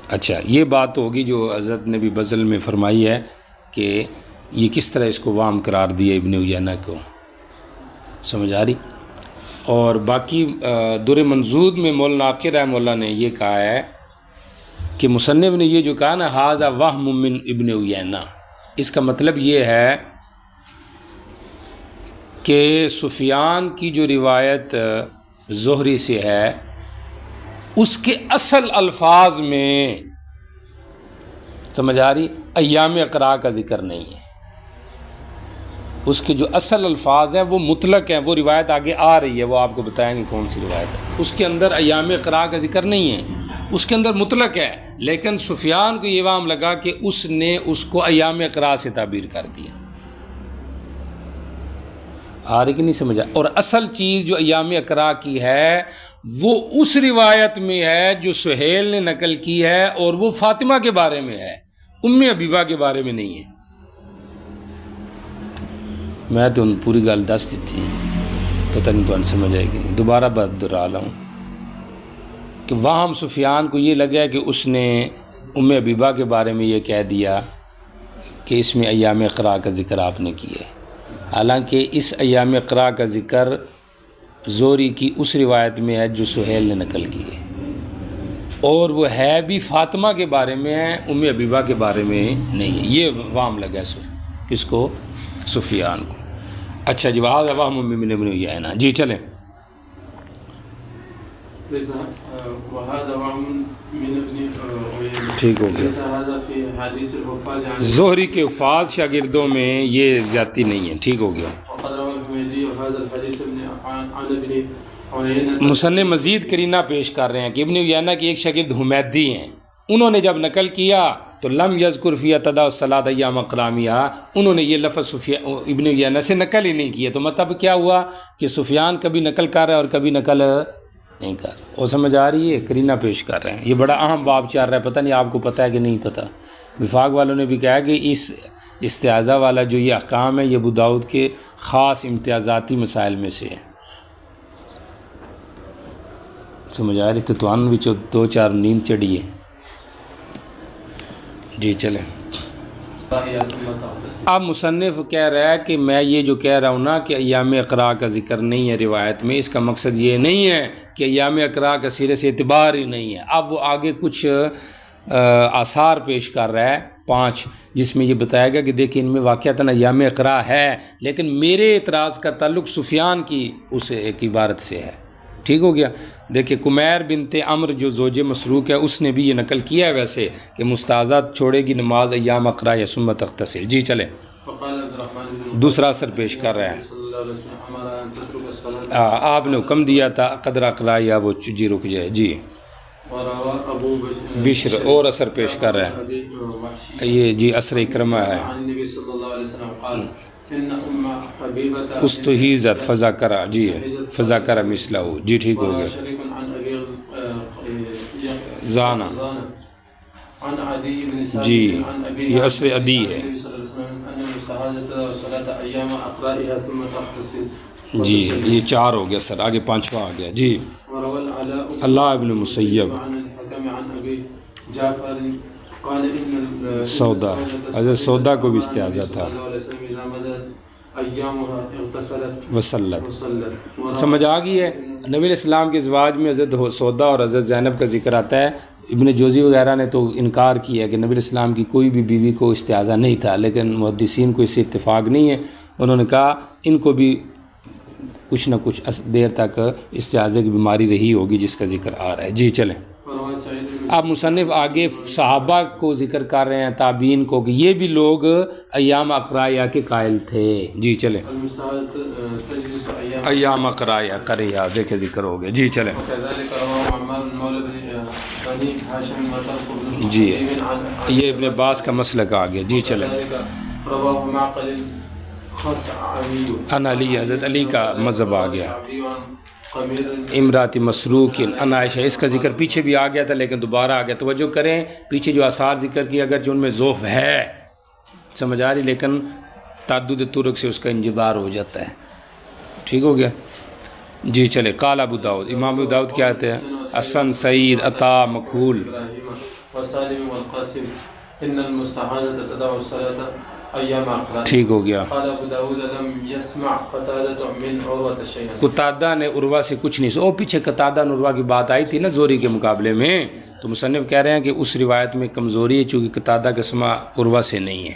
اچھا یہ بات ہوگی جو حضرت نے بھی بزل میں فرمائی ہے کہ یہ کس طرح اس کو وہم قرار دیا ابن عیینہ کو، سمجھ آ رہی؟ اور باقی در منضود میں مولانا عاقل رحمہ اللہ نے یہ کہا ہے کہ مصنف نے یہ جو کہا نا ھذا وہم من ابن عیینہ، اس کا مطلب یہ ہے کہ سفیان کی جو روایت زہری سے ہے اس کے اصل الفاظ میں، سمجھ آ رہی، ایام اقراء کا ذکر نہیں ہے. اس کے جو اصل الفاظ ہیں وہ مطلق ہیں، وہ روایت آگے آ رہی ہے، وہ آپ کو بتائیں گے کون سی روایت ہے. اس کے اندر ایام اقراء کا ذکر نہیں ہے، اس کے اندر مطلق ہے، لیکن سفیان کو یہ وہم لگا کہ اس نے اس کو ایام اقراء سے تعبیر کر دیا. آ رہی کہ نہیں سمجھا؟ اور اصل چیز جو ایام اقراء کی ہے وہ اس روایت میں ہے جو سہیل نے نقل کی ہے، اور وہ فاطمہ کے بارے میں ہے، ام حبیبہ کے بارے میں نہیں ہے. میں تو ان پوری گل دس دیتی، پتہ نہیں تو سمجھ آئے گی نہیں، دوبارہ بات دہرا رہا ہوں کہ وہم سفیان کو یہ لگا کہ اس نے ام حبیبہ کے بارے میں یہ کہہ دیا کہ اس میں ایام اقراء کا ذکر آپ نے کیا ہے، حالانکہ اس ایام اقراء کا ذکر زہری کی اس روایت میں ہے جو سہیل نے نقل کی ہے، اور وہ ہے بھی فاطمہ کے بارے میں ہے، ام حبیبہ کے بارے میں نہیں ہے. یہ وہم لگا کس کو؟ سفیان کو. اچھا جی، وہذا وہم من ابن عیینہ. جی چلیں. ٹھیک ہو گیا. زہری کے حفاظ شاگردوں میں یہ زیادتی نہیں ہے. ٹھیک ہو گیا. مصنف مزید کرینہ پیش کر رہے ہیں کہ ابن عیینہ کے ایک شاگرد حمیدی ہیں. انہوں نے جب نقل کیا تو لم یذکر فی اعتداء الصلاۃ ایام اقرامیہ، انہوں نے یہ لفظ ابن عیینہ سے نقل ہی نہیں کیا، تو مطلب کیا ہوا کہ سفیان کبھی نقل کر رہا ہے اور کبھی نقل نہیں کر رہا۔ وہ سمجھ آ رہی ہے، قرینہ پیش کر رہے ہیں۔ یہ بڑا اہم باب چل رہا ہے، پتہ نہیں آپ کو پتہ ہے کہ نہیں پتہ۔ وفاق والوں نے بھی کہا کہ اس استعاذہ والا جو یہ احکام ہے یہ ابو داؤد کے خاص امتیازاتی مسائل میں سے ہے۔ سمجھ آ رہی؟ تو توان وچوں دو چار نیند چڑھی ہے۔ جی چلیں۔ اب مصنف کہہ رہا ہے کہ میں یہ جو کہہ رہا ہوں نا کہ ایام اقراء کا ذکر نہیں ہے روایت میں، اس کا مقصد یہ نہیں ہے کہ ایام اقراء کا سرے سے اعتبار ہی نہیں ہے۔ اب وہ آگے کچھ آثار پیش کر رہا ہے 5، جس میں یہ بتایا گیا کہ دیکھیں ان میں واقعتاً ایام اقراء ہے، لیکن میرے اعتراض کا تعلق سفیان کی اس ایک عبارت سے ہے۔ ٹھیک ہو گیا۔ دیکھیں کمیر بنت عمر جو زوج مسروق ہے اس نے بھی یہ نقل کیا ہے ویسے کہ مستعاذہ چھوڑے گی نماز ایام اقراء یا ثم تغتسل۔ جی چلے، دوسرا اثر پیش کر رہا ہے۔ آپ نے حکم دیا تھا قدر اقراء یا وہ جی رک جائے۔ جی بشر اور اثر پیش کر رہا ہے، یہ جی اثر اکرمہ ہے۔ استحیزت فضا کرا، جی فضا کرا مثلہ، جی ٹھیک ہو گیا۔ زانا، جی یہ اثر عدی ہے۔ جی یہ 4 ہو گیا سر، آگے 5واں آ گیا۔ جی اللہ ابن مسیب سودا، حضرت سودا کو بھی استعاذہ تھا۔ وسلت، سمجھ آ گئی ہے۔ نبی علیہ السلام کے ازواج میں حضرت سودا اور حضرت زینب کا ذکر آتا ہے۔ ابن جوزی وغیرہ نے تو انکار کیا کہ نبی علیہ السلام کی کوئی بھی بیوی کو استعاذہ نہیں تھا، لیکن محدثین کو اس سے اتفاق نہیں ہے۔ انہوں نے کہا ان کو بھی کچھ نہ کچھ دیر تک استعاذہ کی بیماری رہی ہوگی جس کا ذکر آ رہا ہے۔ جی چلیں۔ اب مصنف آگے صحابہ کو ذکر کر رہے ہیں، تابعین کو، کہ یہ بھی لوگ ایام اقراء کے قائل تھے۔ جی چلیں۔ ایام اقراء قریہ دیکھے ذکر ہو گیا۔ جی چلیں۔ جی یہ ابن عباس کا مسلک آ گیا۔ جی چلیں۔ ان علی، حضرت علی کا مذہب آ گیا۔ امرات مسروق ان عائشہ، اس کا ذکر پیچھے بھی آ گیا تھا لیکن دوبارہ آ گیا۔ توجہ کریں، پیچھے جو آثار ذکر کیا اگر جو ان میں ضعف ہے، سمجھ آ رہی، لیکن تعدد طرق سے اس کا انجبار ہو جاتا ہے۔ ٹھیک ہو گیا۔ جی چلے۔ قال ابو داؤد، امام ابو داؤد کیا کہتے ہیں؟ حسن، سعید، عطا، مکحول۔ ٹھیک ہو گیا۔ قتادہ نے عروہ سے کچھ نہیں سو، پیچھے قتادہ نے عروہ کی بات آئی تھی نا زوری کے مقابلے میں، تو مصنف کہہ رہے ہیں کہ اس روایت میں کمزوری ہے چونکہ قتادہ کا سماع عروہ سے نہیں ہے۔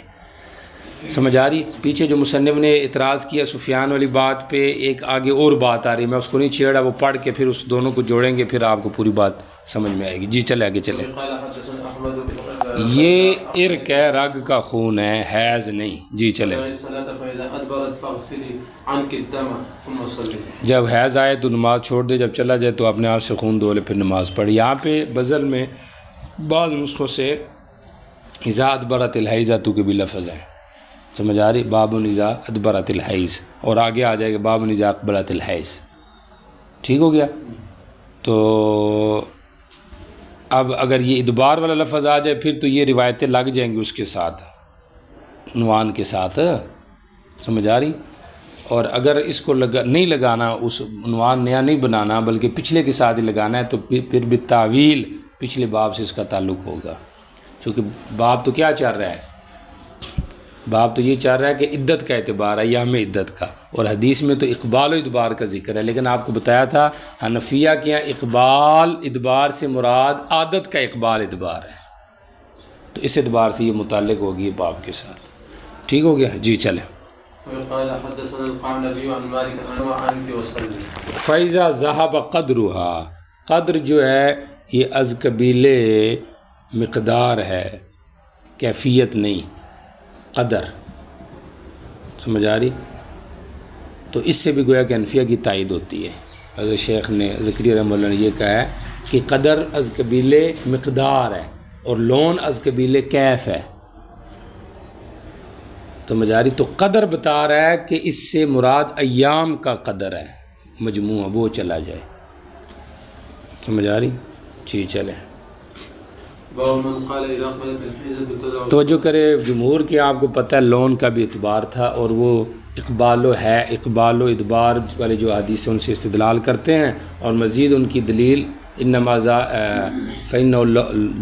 سمجھ آ رہی؟ پیچھے جو مصنف نے اعتراض کیا سفیان والی بات پہ، ایک آگے اور بات آ رہی ہے، میں اس کو نہیں چھیڑا، وہ پڑھ کے پھر اس دونوں کو جوڑیں گے، پھر آپ کو پوری بات سمجھ میں آئے گی۔ جی چلے آگے چلے۔ یہ عرق ہے، رگ کا خون ہے، حیض نہیں۔ جی چلے۔ جب حیض آئے تو نماز چھوڑ دے، جب چلا جائے تو اپنے آپ سے خون دھو لے پھر نماز پڑھ۔ یہاں پہ بزل میں بعض نسخوں سے اذا ادبرت الحیضۃ کے بھی لفظ ہیں، سمجھ آ رہی؟ باب اذا ادبرت الحیض، اور آگے آ جائے گا باب اذا اقبلت الحیض۔ ٹھیک ہو گیا۔ تو اب اگر یہ ادبار والا لفظ آ جائے پھر تو یہ روایتیں لگ جائیں گی اس کے ساتھ، عنوان کے ساتھ، سمجھ آ رہی؟ اور اگر اس کو نہیں لگانا، اس عنوان نیا نہیں بنانا بلکہ پچھلے کے ساتھ ہی لگانا ہے، تو پھر بھی تعویل پچھلے باب سے اس کا تعلق ہوگا، چونکہ باب تو کیا چل رہا ہے؟ باب تو یہ چاہ رہا ہے کہ عدت کا اعتبار ہے، ایام عدت کا، اور حدیث میں تو اقبال و ادبار کا ذکر ہے، لیکن آپ کو بتایا تھا حنفیہ کے یہاں اقبال ادبار سے مراد عادت کا اقبال ادبار ہے، تو اس اعتبار سے یہ متعلق ہوگی باب کے ساتھ۔ ٹھیک ہو گیا۔ جی چلیں۔ فَإِذَا ذَهَبَ قَدْرُهَا، قدر جو ہے یہ از قبیل مقدار ہے، کیفیت نہیں، قدر، سمجھ آ رہی؟ تو اس سے بھی گویا کہ حنفیہ کی تائید ہوتی ہے۔ حضرت شیخ نے زکریا رحمہ اللہ نے یہ کہا ہے کہ قدر از قبیل مقدار ہے، اور لون از قبیل کیف ہے، تو مجاری تو قدر بتا رہا ہے کہ اس سے مراد ایام کا قدر ہے، مجموعہ وہ چلا جائے، سمجھ آ رہی؟ جی چلیں توجہ کرے جمہور کے، آپ کو پتہ ہے لون کا بھی اعتبار تھا، اور وہ اقبال و ادبار والے جو حدیث ان سے استدلال کرتے ہیں، اور مزید ان کی دلیل انما فإنه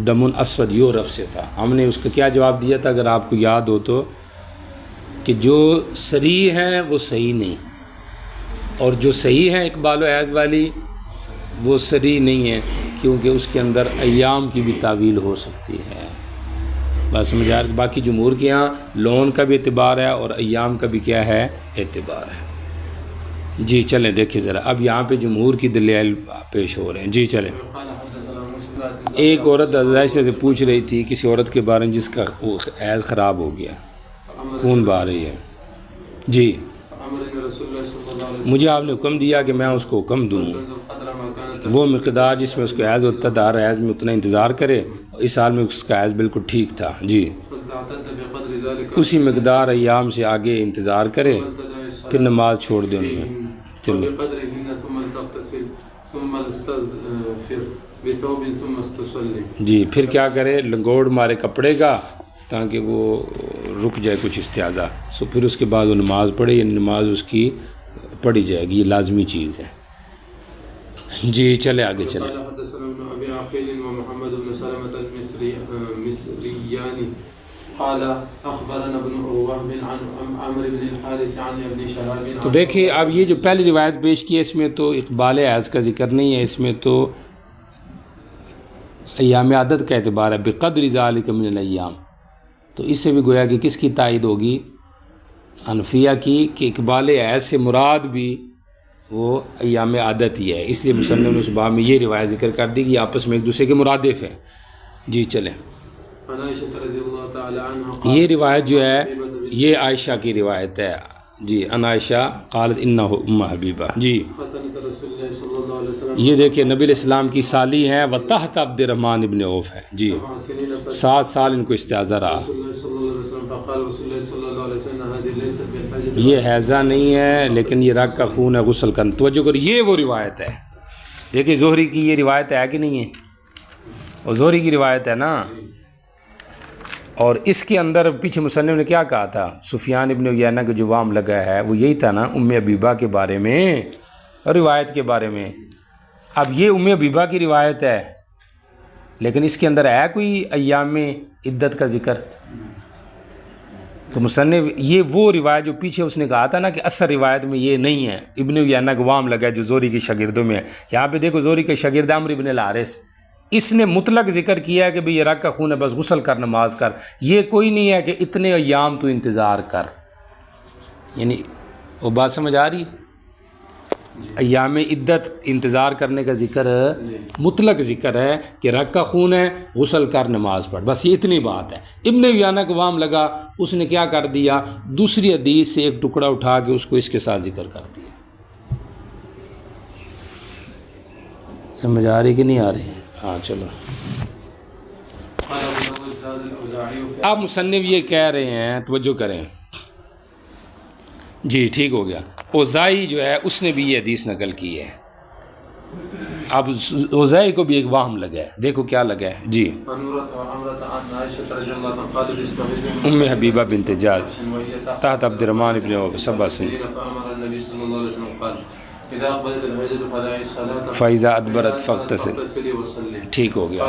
دم اسود یورف سے تھا۔ ہم نے اس کا کیا جواب دیا تھا اگر آپ کو یاد ہو تو، کہ جو صریح ہیں وہ صحیح نہیں، اور جو صحیح ہیں اقبال و حیض والی وہ صریح نہیں ہے، کیونکہ اس کے اندر ایام کی بھی تعویل ہو سکتی ہے۔ بس سمجھ آ رہا ہے؟ باقی جمہور کے یہاں لون کا بھی اعتبار ہے اور ایام کا بھی کیا ہے، اعتبار ہے۔ جی چلیں دیکھیں ذرا، اب یہاں پہ جمہور کی دلائل پیش ہو رہے ہیں۔ جی چلیں، ایک عورت عائشہ سے پوچھ رہی تھی کسی عورت کے بارے میں جس کا حیض خراب ہو گیا، خون بہہ رہی ہے، جی مجھے آپ نے حکم دیا کہ میں اس کو حکم دوں وہ مقدار جس میں اس کو حیض ہوتا تھا، ہر حیض میں اتنا انتظار کرے، اس حال میں اس کا حیض بالکل ٹھیک تھا، جی اسی مقدار ایام سے آگے انتظار کرے، پھر نماز چھوڑ دے ان میں۔ چلیں جی پھر کیا کرے، لنگوڑ مارے کپڑے کا تاکہ وہ رک جائے کچھ استعاذہ، سو پھر اس کے بعد وہ نماز پڑھے، یعنی نماز اس کی پڑھی جائے گی، یہ لازمی چیز ہے۔ جی چلے آگے چلے۔ تو دیکھیں اب یہ جو پہلی روایت پیش کی ہے اس میں تو اقبال حیض کا ذکر نہیں ہے، اس میں تو ایام عدد کا اعتبار ہے، بقدر ذالک من الایام، تو اس سے بھی گویا کہ کس کی تائید ہوگی، حنفیہ کی، کہ اقبال حیض سے مراد بھی وہ ایام عادت ہی ہے، اس لیے مصنف نے اس باب میں یہ روایت ذکر کر دی کہ یہ آپس میں ایک دوسرے کے مرادف ہیں۔ جی چلیں، یہ روایت جو ہے یہ عائشہ کی روایت ہے، جی ان عائشہ قالت انہ ام حبیبہ، جی یہ دیکھیں نبی علیہ السلام کی سالی ہیں، و تحت عبد الرحمن ابن عوف ہے، جی 7 سال ان کو استعاذہ رہا، یہ حیضہ نہیں ہے لیکن یہ رگ کا خون ہے، غسل کرنا۔ توجہ کرو، یہ وہ روایت ہے، دیکھیں زہری کی یہ روایت ہے کہ نہیں ہے، اور زہری کی روایت ہے نا، اور اس کے اندر پیچھے مصنف نے کیا کہا تھا، سفیان ابن عیینہ کا جو وام لگا ہے وہ یہی تھا نا ام حبیبہ کے بارے میں، روایت کے بارے میں۔ اب یہ ام حبیبہ کی روایت ہے لیکن اس کے اندر ہے کوئی ایام عدت کا ذکر، تو مصنف یہ وہ روایت جو پیچھے اس نے کہا تھا نا کہ اثر روایت میں یہ نہیں ہے، ابن عیینہ کا وام لگا ہے جو زہری کے شاگردوں میں ہے۔ یہاں پہ دیکھو زہری کے شاگرد عمرو ابن الحارث، اس نے مطلق ذکر کیا ہے کہ بھئی یہ رگ کا خون ہے، بس غسل کر نماز کر، یہ کوئی نہیں ہے کہ اتنے ایام تو انتظار کر، یعنی وہ بات سمجھ آ رہی؟ ایام عدت انتظار کرنے کا ذکر مطلق ذکر ہے کہ رگ کا خون ہے، غسل کر نماز پڑھ، بس یہ اتنی بات ہے۔ ابن عیینہ کو وام لگا، اس نے کیا کر دیا، دوسری حدیث سے ایک ٹکڑا اٹھا کے اس کو اس کے ساتھ ذکر کر دیا۔ سمجھ آ رہی کہ نہیں آ رہی؟ ہاں چلو، اب مصنف یہ کہہ رہے ہیں، توجہ کریں، جی ٹھیک ہو گیا، اوزائی جو ہے اس نے بھی یہ حدیث نقل کی ہے، اب اوزائی کو بھی ایک واہم لگا ہے، دیکھو کیا لگا ہے، جی ام حبیبہ بنت جعد تحت عبد الرحمن ابن عوف 7 سن فَإِذَا أَدْبَرَتْ فَاغْتَسِلْ، ٹھیک ہو گیا،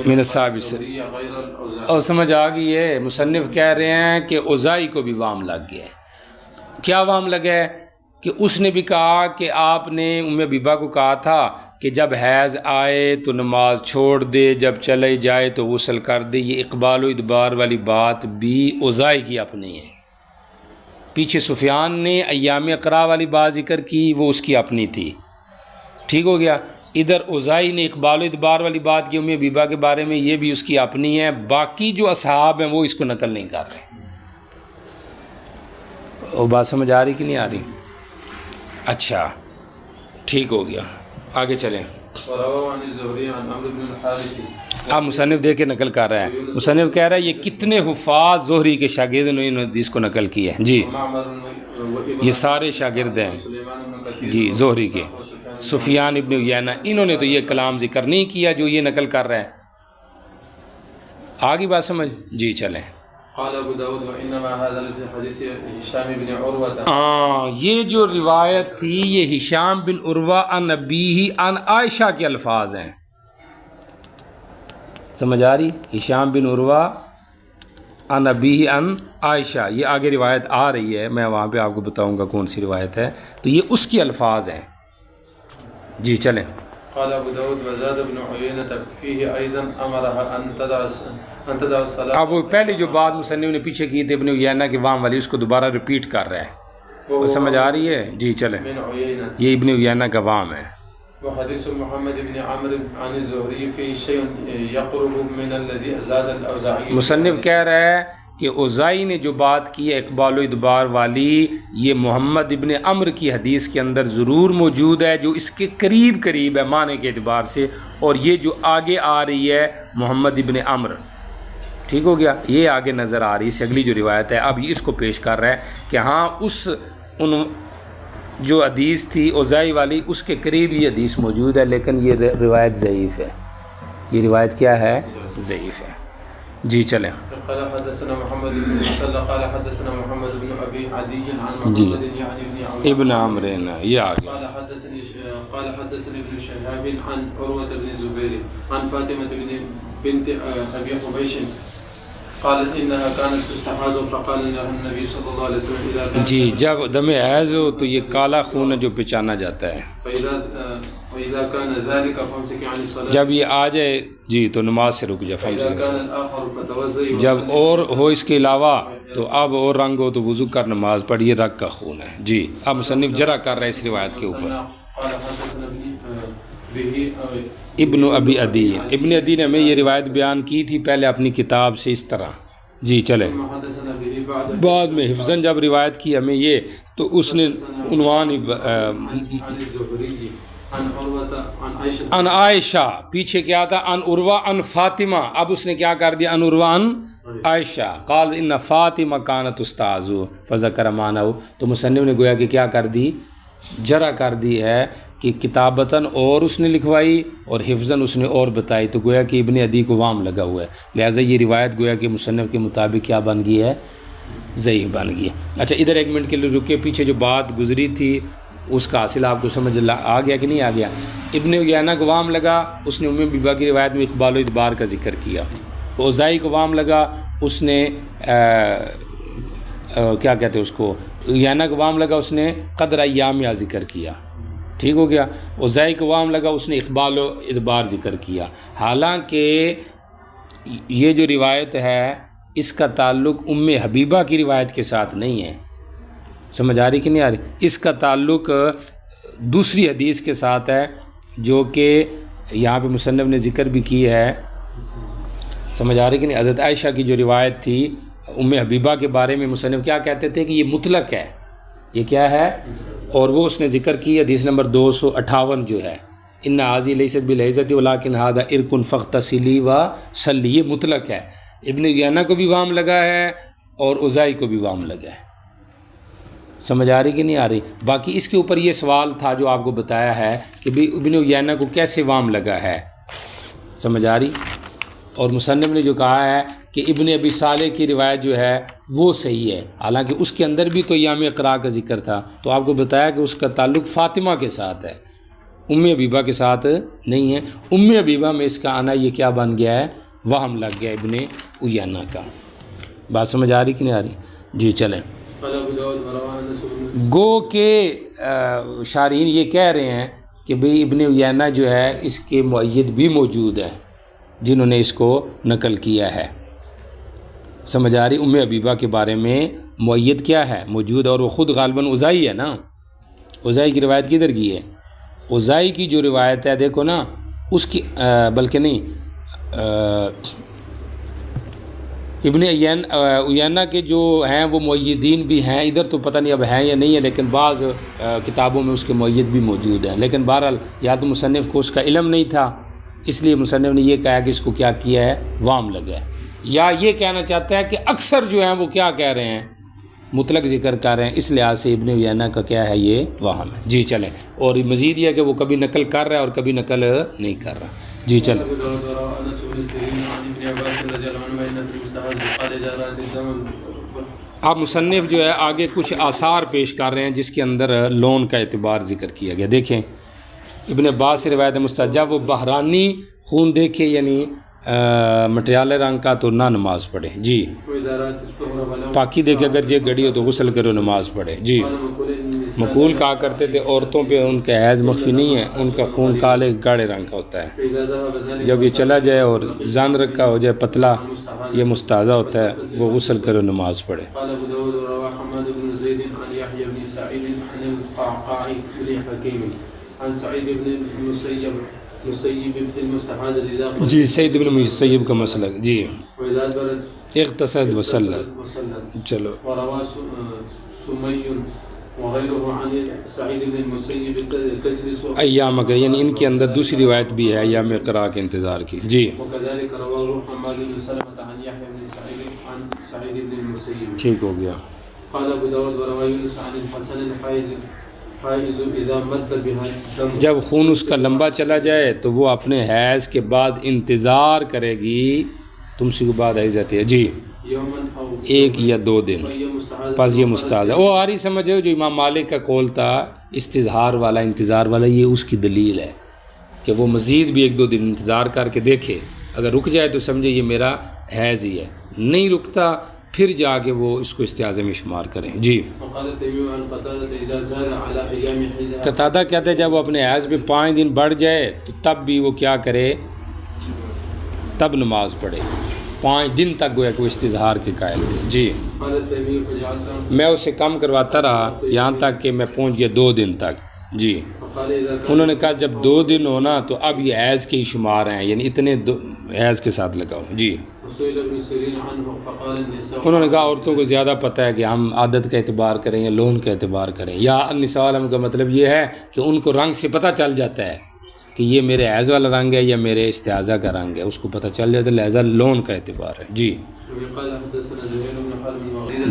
من الصحابہ سے، اور سمجھ آ گئی ہے، مصنف کہہ رہے ہیں کہ اوزائی کو بھی وام لگ گیا ہے۔ کیا وام لگا ہے کہ اس نے بھی کہا کہ آپ نے ام حبیبہ کو کہا تھا کہ جب حیض آئے تو نماز چھوڑ دے، جب چلے جائے تو غسل کر دے، یہ اقبال و ادبار والی بات بھی اوزائی کی اپنی ہے۔ پیچھے سفیان نے ایام اقرا والی بات ذکر کی، وہ اس کی اپنی تھی، ٹھیک ہو گیا۔ ادھر اوزائی نے اقبال و ادبار والی بات کی ام حبیبہ کے بارے میں، یہ بھی اس کی اپنی ہے، باقی جو اصحاب ہیں وہ اس کو نقل نہیں کر رہے۔ اور بات سمجھ آ رہی کہ نہیں آ رہی؟ اچھا ٹھیک ہو گیا، آگے چلیں. وروى عن الزهري عن عمرو بن الحارث. اب مصنف دیکھ کے نقل کر رہا ہے. مصنف کہہ رہا ہے یہ کتنے حفاظ زہری کے شاگرد نے انہوں نے حدیث کو نقل کی ہے. جی یہ سارے شاگرد ہیں جی زہری کے. سفیان ابن عیینہ انہوں نے تو یہ کلام ذکر نہیں کیا جو یہ نقل کر رہا ہے. آگے بات سمجھ. جی چلیں. قال ابو داود وانما هذا الحديث هشام بن عروه. یہ جو روایت تھی یہ ہشام بن عروہ عن ابیہ عن عائشہ کے الفاظ ہیں. سمجھ آ رہی؟ ہشام بن عروہ عن ابیہ عن عائشہ. یہ آگے روایت آ رہی ہے، میں وہاں پہ آپ کو بتاؤں گا کون سی روایت ہے. تو یہ اس کے الفاظ ہیں. جی چلیں. قال ابو داود وزاد ابن عيينة فيه ايضا امرها ان تدع الصلاة. اب وہ پہلی جو بات مصنف نے پیچھے کی تھی ابن عیینہ کے وام والی، اس کو دوبارہ ریپیٹ کر رہا ہے. وہ سمجھ آ رہی ہے؟ جی چلیں. یہ ابن عیینہ کا وام ہے. وحديث محمد بن عمرو عن الزهري في شيء يقرب من الذي زاد الاوزاعي. مصنف کہہ رہا ہے کہ اوزائی نے جو بات کی ہے اقبال و ادبار والی، یہ محمد ابن عمر کی حدیث کے اندر ضرور موجود ہے جو اس کے قریب ہے معنی کے اعتبار سے. اور یہ جو آگے آ رہی ہے محمد ابن عمر، ٹھیک ہو گیا، یہ آگے نظر آ رہی ہے. اگلی جو روایت ہے اب اس کو پیش کر رہا ہے کہ ہاں ان جو حدیث تھی اوزائی والی اس کے قریب یہ حدیث موجود ہے، لیکن یہ روایت ضعیف ہے. یہ روایت کیا ہے؟ ضعیف ہے. جی چلیں. قال حدثنا محمد بن مسلم قال حدثنا محمد بن ابي عدي عن محمد يعني ابن عمرو یہ آگے. قال حدثني ابن شهاب عن عروة بن الزبير عن فاطمة بنت ابي حبيش قالت انها كانت تستحاض فقال لها النبي صلى الله عليه وسلم اذا كان. جی جب دم حیض ہو تو یہ کالا خون ہے جو پہچانا جاتا ہے. فاذا كان ذلك فامسكي عن الصلاه. جب یہ آ جائے جی تو نماز سے رک جائے. جب اور ہو اس کے علاوہ تو اب اور رنگ ہو تو وضو کر نماز پڑھ. یہ رگ کا خون ہے. جی اب مصنف جرح کر رہا ہے اس روایت کے اوپر. ابن ابی عدی، ابن عدی نے ہمیں یہ روایت بیان کی تھی پہلے اپنی کتاب سے اس طرح. جی چلے. بعد میں حفظاً جب روایت کی ہمیں یہ تو اس نے عنوان ان عائشہ، پیچھے کیا تھا ان عروہ ان فاطمہ، اب اس نے کیا کر دیا ان عروہ ان عائشہ. قال ان فاطمہ کانت استاذ فذکر معنہ. تو مصنف نے گویا کہ کیا کر دی؟ جرح کر دی ہے کہ کتابتاً اور اس نے لکھوائی اور حفظاً اس نے اور بتائی. تو گویا کہ ابن عدی کو وام لگا ہوا ہے، لہٰذا یہ روایت گویا کہ مصنف کے مطابق کیا بن گئی ہے؟ ضعیف بن گئی ہے. اچھا ادھر ایک منٹ کے لیے رکے. پیچھے جو بات گزری تھی اس کا حاصل آپ کو سمجھ آ گیا کہ نہیں آ گیا؟ ابن عیینہ کو وام لگا، اس نے ام حبیبہ کی روایت میں اقبال و ادبار کا ذکر کیا. اوزائی کو وام لگا، اس نے کیا کہتے ہیں اس کو، عیینہ کو وام لگا، اس نے قدر ایام یا ذکر کیا. ٹھیک ہو گیا. اوزائی کو وام لگا، اس نے اقبال و ادبار ذکر کیا. حالانکہ یہ جو روایت ہے اس کا تعلق ام حبیبہ کی روایت کے ساتھ نہیں ہے. سمجھ آ رہی کہ نہیں آ رہی؟ اس کا تعلق دوسری حدیث کے ساتھ ہے جو کہ یہاں پہ مصنف نے ذکر بھی کی ہے. سمجھ آ رہی کہ نہیں؟ حضرت عائشہ کی جو روایت تھی ام حبیبہ کے بارے میں مصنف کیا کہتے تھے کہ یہ مطلق ہے. یہ کیا ہے؟ اور وہ اس نے ذکر کی حدیث نمبر 258 جو ہے ان حاضی لیست بالعزت ولیکن ھذا ارق فاغتسلی وصلی. یہ مطلق ہے. ابن عیینہ کو بھی وام لگا ہے اور اوزائی کو بھی وام لگا ہے. سمجھ آ رہی کہ نہیں آ رہی؟ باقی اس کے اوپر یہ سوال تھا جو آپ کو بتایا ہے کہ بھی ابن عیینہ کو کیسے وام لگا ہے. سمجھ آ رہی؟ اور مصنف نے جو کہا ہے کہ ابن ابی صالح کی روایت جو ہے وہ صحیح ہے، حالانکہ اس کے اندر بھی تو ایام اقراء کا ذکر تھا. تو آپ کو بتایا کہ اس کا تعلق فاطمہ کے ساتھ ہے، ام حبیبہ کے ساتھ نہیں ہے. ام حبیبہ میں اس کا آنا یہ کیا بن گیا ہے؟ وہم لگ گیا ابن عیینہ کا. بات سمجھ آ رہی کہ نہیں آ رہی؟ جی چلیں. گو کہ شارحین یہ کہہ رہے ہیں کہ بھئی ابن عیینہ جو ہے اس کے مؤید بھی موجود ہیں جنہوں نے اس کو نقل کیا ہے. سمجھ آ رہی؟ ام حبیبہ کے بارے میں مؤید کیا ہے؟ موجود. اور وہ خود غالباً اوزائی ہے نا. اوزائی کی روایت کدھر کی ہے؟ اوزائی کی جو روایت ہے دیکھو نا اس کی بلکہ نہیں ابن عیینہ کے جو ہیں وہ مؤیدین بھی ہیں، ادھر تو پتہ نہیں اب ہیں یا نہیں ہے، لیکن بعض کتابوں میں اس کے مؤید بھی موجود ہیں، لیکن بہرحال یا تو مصنف کو اس کا علم نہیں تھا، اس لیے مصنف نے یہ کہا کہ اس کو کیا کیا ہے، وام لگا ہے، یا یہ کہنا چاہتا ہے کہ اکثر جو ہیں وہ کیا کہہ رہے ہیں، مطلق ذکر کر رہے ہیں، اس لحاظ سے ابن عیینہ کا کیا ہے، یہ وہم ہے۔ جی چلیں، اور مزید یہ ہے کہ وہ کبھی نقل کر رہا ہے اور کبھی نقل نہیں کر رہا۔ جی چلیں، اب مصنف جو ہے آگے کچھ آثار پیش کر رہے ہیں جس کے اندر لون کا اعتبار ذکر کیا گیا۔ دیکھیں ابن عباس سے روایت مستجاب، جب وہ بحرانی خون دیکھے یعنی مٹیالے رنگ کا تو نہ نماز پڑھے، جی پاکی دیکھے اگر یہ گڑی ہو تو غسل کرو نماز پڑھے۔ جی مقول کہا کرتے تھے عورتوں پہ ان کا حیض مخفی نہیں ہے، ان کا خون کالے گاڑے رنگ کا ہوتا ہے، جب یہ چلا جائے اور زان رکھا ہو جائے پتلا، یہ مستحاضہ ہوتا ہے، وہ غسل کرو نماز پڑھے۔ جی سعید بن مسیب کا مسئلہ، جی اختصد وسلت، چلو ایام اگر یعنی ان کے اندر دوسری روایت بھی ہے ایام قراء کے انتظار کی۔ جی ٹھیک ہو گیا۔ جب خون اس کا لمبا چلا جائے تو وہ اپنے حیض کے بعد انتظار کرے گی، تم سے کے بعد حیض آتی ہے، جی 1 یا 2 دن، پس یہ مستحاضہ۔ وہ آ رہی سمجھو جو امام مالک کا قول تھا استظہار والا انتظار والا، یہ اس کی دلیل ہے کہ وہ مزید بھی 1-2 دن انتظار کر کے دیکھے، اگر رک جائے تو سمجھے یہ میرا حیض ہی ہے، نہیں رکتا پھر جا کے وہ اس کو استعاذہ میں شمار کریں۔ جی قتادہ کہتے ہیں جب وہ اپنے حیض پہ 5 دن بڑھ جائے تو تب بھی وہ کیا کرے، تب نماز پڑھے، 5 دن تک گویا کہ وہ استظہار کے قائل تھے۔ جی میں اسے کم کرواتا رہا یہاں تک کہ میں پہنچ گیا 2 دن تک۔ جی انہوں نے کہا جب 2 دن ہونا تو اب یہ حیض کے ہی شمار ہیں، یعنی اتنے حیض کے ساتھ لگاؤ۔ جی انہوں نے کہا عورتوں کو زیادہ پتہ ہے کہ ہم عادت کا اعتبار کریں یا لون کا اعتبار کریں، یا النساء عالم کا مطلب یہ ہے کہ ان کو رنگ سے پتہ چل جاتا ہے کہ یہ میرے حیض والا رنگ ہے یا میرے استعاذہ کا رنگ ہے، اس کو پتہ چل جاتا ہے، لہذا لون کا اعتبار ہے۔ جی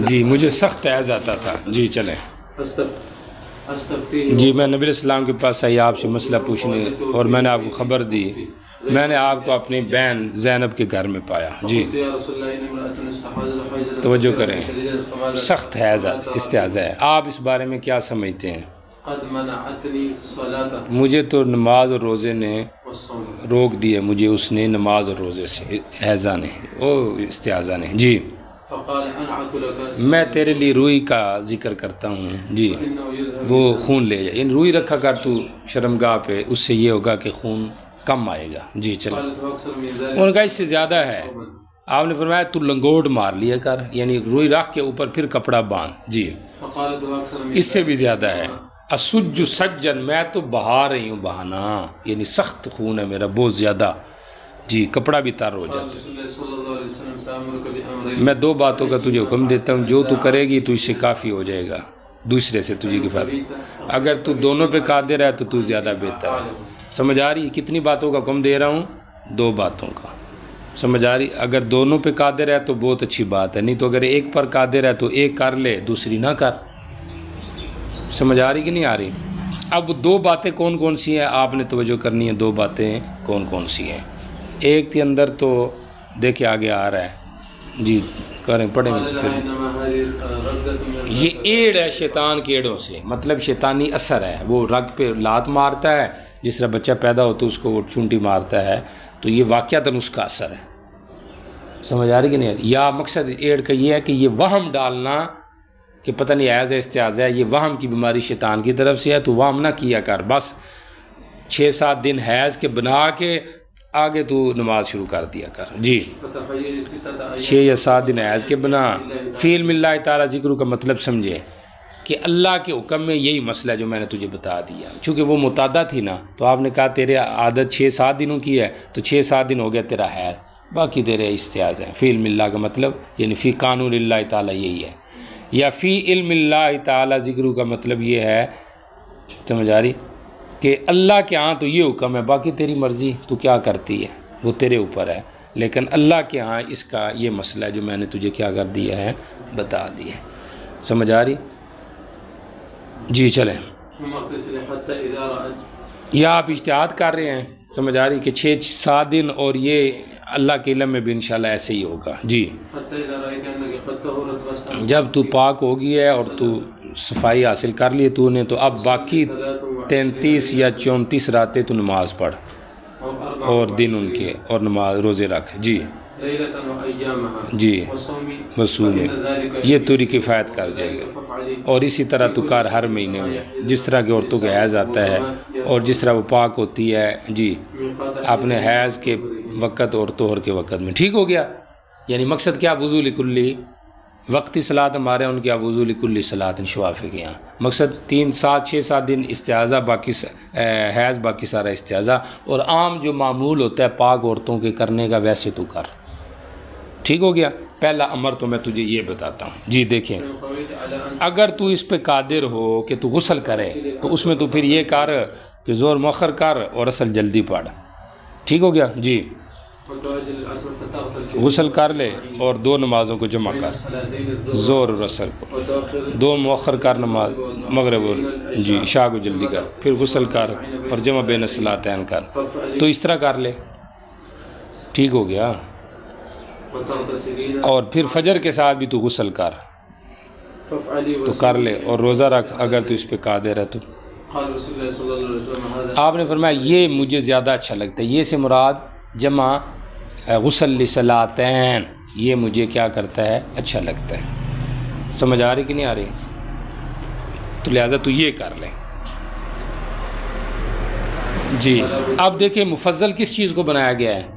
جی مجھے سخت حیض آتا تھا۔ جی چلیں، جی میں نبی علیہ السلام کے پاس آئی آپ سے مسئلہ پوچھنے، اور میں نے آپ کو خبر دی، میں نے آپ کو اپنی بہن زینب کے گھر میں پایا۔ جی توجہ کریں، سخت حیض استعاذہ ہے، آپ اس بارے میں کیا سمجھتے ہیں؟ مجھے تو نماز اور روزے نے روک دیے، مجھے اس نے نماز اور روزے سے، حیضہ نے، او استعاذہ نے۔ جی میں تیرے لیے روئی کا ذکر کرتا ہوں، جی وہ خون لے جائے، ان روئی رکھا کر تو شرمگاہ پہ، اس سے یہ ہوگا کہ خون کم آئے گا۔ جی چلو، انہوں نے کہا اس سے زیادہ ہے، آپ نے فرمایا تو لنگوٹ مار لیا کر، یعنی روئی رکھ کے اوپر پھر کپڑا باندھ۔ جی اس سے بھی زیادہ ہے، اسج سجن، میں تو بہا رہی ہوں بہانا، یعنی سخت خون ہے میرا بہت زیادہ، جی کپڑا بھی تر ہو جاتا ہے۔ میں 2 باتوں کا تجھے حکم دیتا ہوں، جو تو کرے گی تو اس سے کافی ہو جائے گا، دوسرے سے تجھے کفایت، اگر تو دونوں پہ قادر ہے تو زیادہ بہتر ہے۔ سمجھ آ رہی؟ کتنی باتوں کا حکم دے رہا ہوں؟ 2 باتوں کا، سمجھ آ رہی؟ اگر دونوں پہ قادر ہے تو بہت اچھی بات ہے، نہیں تو اگر ایک پر قادر ہے تو ایک کر لے دوسری نہ کر۔ سمجھ آ رہی کہ نہیں آ رہی؟ اب وہ 2 باتیں کون کون سی ہیں آپ نے توجہ کرنی ہے، 2 باتیں کون کون سی ہیں؟ ایک کے اندر تو دیکھیں آگے آ رہا ہے، جی کریں پڑھیں پھر۔ یہ ایڑ ہے شیطان کے ایڑوں سے، مطلب شیطانی اثر ہے، وہ رگ پہ لات مارتا ہے، جس طرح بچہ پیدا ہوتا ہے اس کو وہ چونٹی مارتا ہے، تو یہ واقعتاً اس کا اثر ہے۔ سمجھ آ رہی کہ نہیں؟ یا مقصد ایڑ کا یہ ہے کہ یہ وہم ڈالنا کہ پتہ نہیں حیض ہے استعاذہ ہے، یہ وہم کی بیماری شیطان کی طرف سے ہے، تو وہم نہ کیا کر، بس 6-7 دن حیض کے بنا کے آگے تو نماز شروع کر دیا کر۔ جی 6 یا 7 دن حیض کے بنا، فی علم اللہ تعالیٰ ذکر کا مطلب سمجھے کہ اللہ کے حکم میں یہی مسئلہ جو میں نے تجھے بتا دیا، چونکہ وہ متعدد تھی نا، تو آپ نے کہا تیرے عادت 6-7 دنوں کی ہے، تو 6-7 دن ہو گیا تیرا حیض، باقی تیرے استعاذ ہیں. فی علم اللہ کا مطلب یعنی فی قانون اللہ تعالیٰ یہی ہے, یا فی علم اللہ تعالیٰ ذکر کا مطلب یہ ہے, سمجھ آ رہی, کہ اللہ کے ہاں تو یہ حکم ہے, باقی تیری مرضی تو کیا کرتی ہے وہ تیرے اوپر ہے, لیکن اللہ کے ہاں اس کا یہ مسئلہ ہے جو میں نے تجھے کیا کر دیا ہے, بتا دیا ہے. سمجھ آ رہی؟ جی چلیں. یا آپ اجتہاد کر رہے ہیں, سمجھ آ رہی, کہ 6-7 دن, اور یہ اللہ کے علم میں بھی انشاءاللہ ایسے ہی ہوگا. جی جب تو پاک ہو گئی ہے اور تو صفائی حاصل کر لی تو نے, تو اب باقی 33 یا 34 راتیں تو نماز پڑھ اور دن ان کے, اور نماز روزے رکھ. جی جی وصوم یہ توری کفایت کر جائے گا. اور اسی طرح تو کر ہر مہینے میں, جس طرح کہ عورتوں کا حیض آتا ہے اور جس طرح وہ پاک ہوتی ہے جی اپنے حیض کے وقت اور طہر کے وقت میں. ٹھیک ہو گیا. یعنی مقصد کیا, وضو لکلی وقتی صلاۃ ہمارے ان کے وضو لکلی صلاۃ شوافی کے یہاں مقصد 6-7 دن استعاذہ, باقی حیض, باقی سارا استعاذہ, اور عام جو معمول ہوتا ہے پاک عورتوں کے کرنے کا ویسے تو کر. ٹھیک ہو گیا. پہلا امر تو میں تجھے یہ بتاتا ہوں. جی دیکھیں, اگر تو اس پہ قادر ہو کہ تو غسل کرے تو اس میں تو پھر یہ کر کہ زور مؤخر کر اور اصل جلدی پڑھ. ٹھیک ہو گیا. جی غسل کر لے اور 2 نمازوں کو جمع کر, زور اور اثر کو 2 مؤخر کر نماز مغرب اور جی عشاء کو جلدی کر, پھر غسل کر اور جمع بین الصلاتین کر. تو اس طرح کر لے. ٹھیک ہو گیا. اور پھر فجر کے ساتھ بھی تو غسل کر تو کر لے, اور روزہ رکھ اگر تو اس پہ قادر ہے تو. آپ نے فرمایا یہ مجھے زیادہ اچھا لگتا ہے, یہ سے مراد جمع غسل لصلاتین, یہ مجھے کیا کرتا ہے, اچھا لگتا ہے. سمجھ آ رہی کہ نہیں آ رہی؟ تو لہٰذا تو یہ کر لیں. جی اب دیکھیں مفضل کس چیز کو بنایا گیا ہے,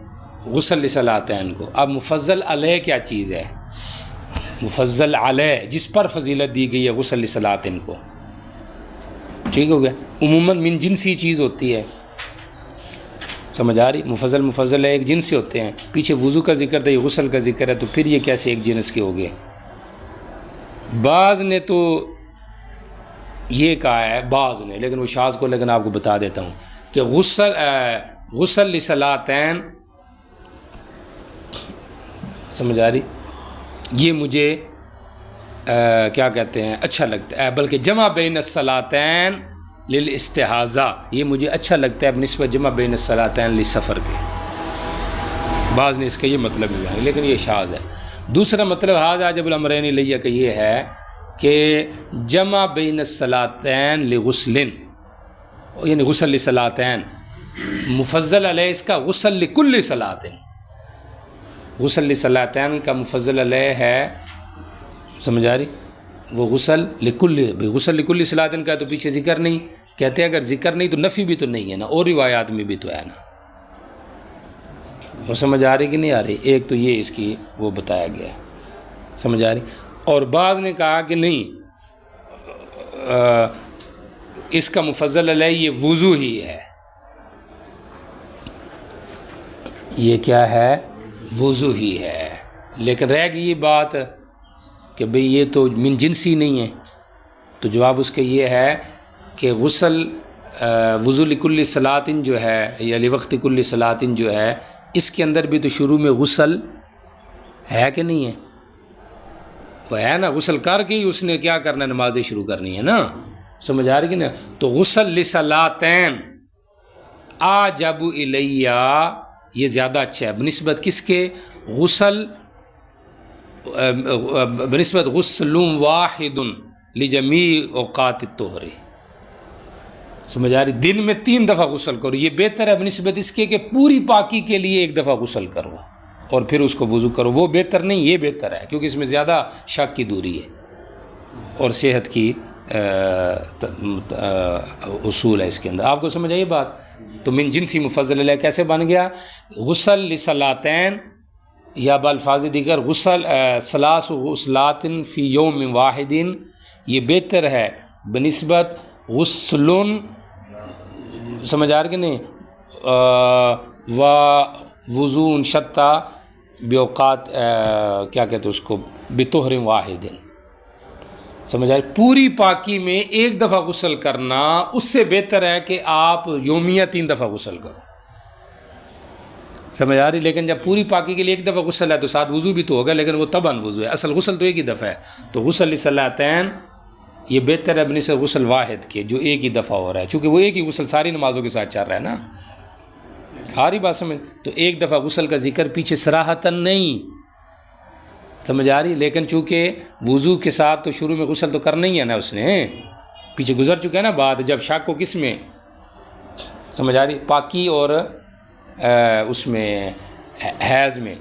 غسل لصلاتین کو. اب مفضل علیہ کیا چیز ہے؟ مفضل علیہ جس پر فضیلت دی گئی ہے غسل لصلاتین کو. ٹھیک ہو گیا. عموماً من جنسی چیز ہوتی ہے, سمجھ آ رہی. مفضل ایک جنس سے ہوتے ہیں. پیچھے وضو کا ذکر تھا, یہ غسل کا ذکر ہے, تو پھر یہ کیسے ایک جنس کے ہو گئے؟ بعض نے تو یہ کہا ہے, بعض نے, لیکن وہ شاذ کو لیکن آپ کو بتا دیتا ہوں کہ غسل لصلاتین, سمجھ آ رہی, یہ مجھے کیا کہتے ہیں, اچھا لگتا ہے. بلکہ جمع بین الصلاتین للاستحاضہ, یہ مجھے اچھا لگتا ہے بنسبت جمع بین الصلاتین للسفر کے. بعض نے اس کا یہ مطلب بھی ہے, لیکن یہ شاذ ہے. دوسرا مطلب حاضر جب الامرین لیہ کا یہ ہے کہ جمع بین الصلاتین لغسل, یعنی غسل لصلاتین. مفضل علیہ اس کا غسل لکل صلاتین, غسل لصلاتین کا مفضل علیہ ہے, سمجھ آ رہی, وہ غسل لکل. غسل لکل صلاتین کا تو پیچھے ذکر نہیں, کہتے ہیں اگر ذکر نہیں تو نفی بھی تو نہیں ہے نا, اور روایات میں بھی تو ہے نا. وہ سمجھ آ رہی کہ نہیں آ رہی؟ ایک تو یہ اس کی وہ بتایا گیا ہے, سمجھ آ رہی. اور بعض نے کہا کہ نہیں, اس کا مفضل علیہ یہ وضو ہی ہے. یہ کیا ہے؟ وضو ہی ہے. لیکن رہ گئی یہ بات کہ بھئی یہ تو من جنسی نہیں ہے, تو جواب اس کا یہ ہے کہ غسل وضو لکل صلاتین جو ہے یا لوقت کل صلاتین جو ہے, اس کے اندر بھی تو شروع میں غسل ہے کہ نہیں ہے؟ وہ ہے نا, غسل کر کے ہی اس نے کیا کرنا ہے, نمازیں شروع کرنی ہے نا. سمجھ آ رہی کہ نا. تو غسل لصلاتین اجب الیہ, یہ زیادہ اچھا ہے بنسبت کس کے؟ غسل, بنسبت غسل واحد لجمیع اوقات الطہر. سمجھ آ رہی؟ دن میں 3 دفعہ غسل کرو, یہ بہتر ہے بنسبت اس کے کہ پوری پاکی کے لیے 1 دفعہ غسل کرو اور پھر اس کو وضو کرو. وہ بہتر نہیں, یہ بہتر ہے, کیونکہ اس میں زیادہ شک کی دوری ہے اور صحت کی اصول ہے اس کے اندر. آپ کو سمجھ آئی بات؟ تو من جنسی مفضل علیہ کیسے بن گیا؟ غسل لصلاتین یا بالفاظ دیگر غسل ثلاث غسلات فی یوم واحد, یہ بہتر ہے بنسبت غسل, سمجھ آ رہا کہ نہیں, و وضو شتیٰ بیوقات کیا کہتے ہیں اس کو بطہر واحد، سمجھ آئی؟ پوری پاکی میں ایک دفعہ غسل کرنا اس سے بہتر ہے کہ آپ یومیہ 3 دفعہ غسل کرو، سمجھ آ رہی؟ لیکن جب پوری پاکی کے لیے ایک دفعہ غسل ہے تو ساتھ وضو بھی تو ہوگا، لیکن وہ طبعاً وضو ہے، اصل غسل تو ایک ہی دفعہ ہے، تو غسل لصلاتین یہ بہتر ہے بنسبت غسل واحد کے جو ایک ہی دفعہ ہو رہا ہے، چونکہ وہ ایک ہی غسل ساری نمازوں کے ساتھ چل رہا ہے نا، آ رہی بات سمجھ؟ تو ایک دفعہ غسل کا ذکر پیچھے صراحتاً نہیں، سمجھ آ رہی؟ لیکن چونکہ وضو کے ساتھ تو شروع میں غسل تو کرنا ہی ہے نا، اس نے پیچھے گزر چکا ہے نا بات، جب شک کو کس میں، سمجھ آ رہی؟ پاکی اور اس میں حیض میں،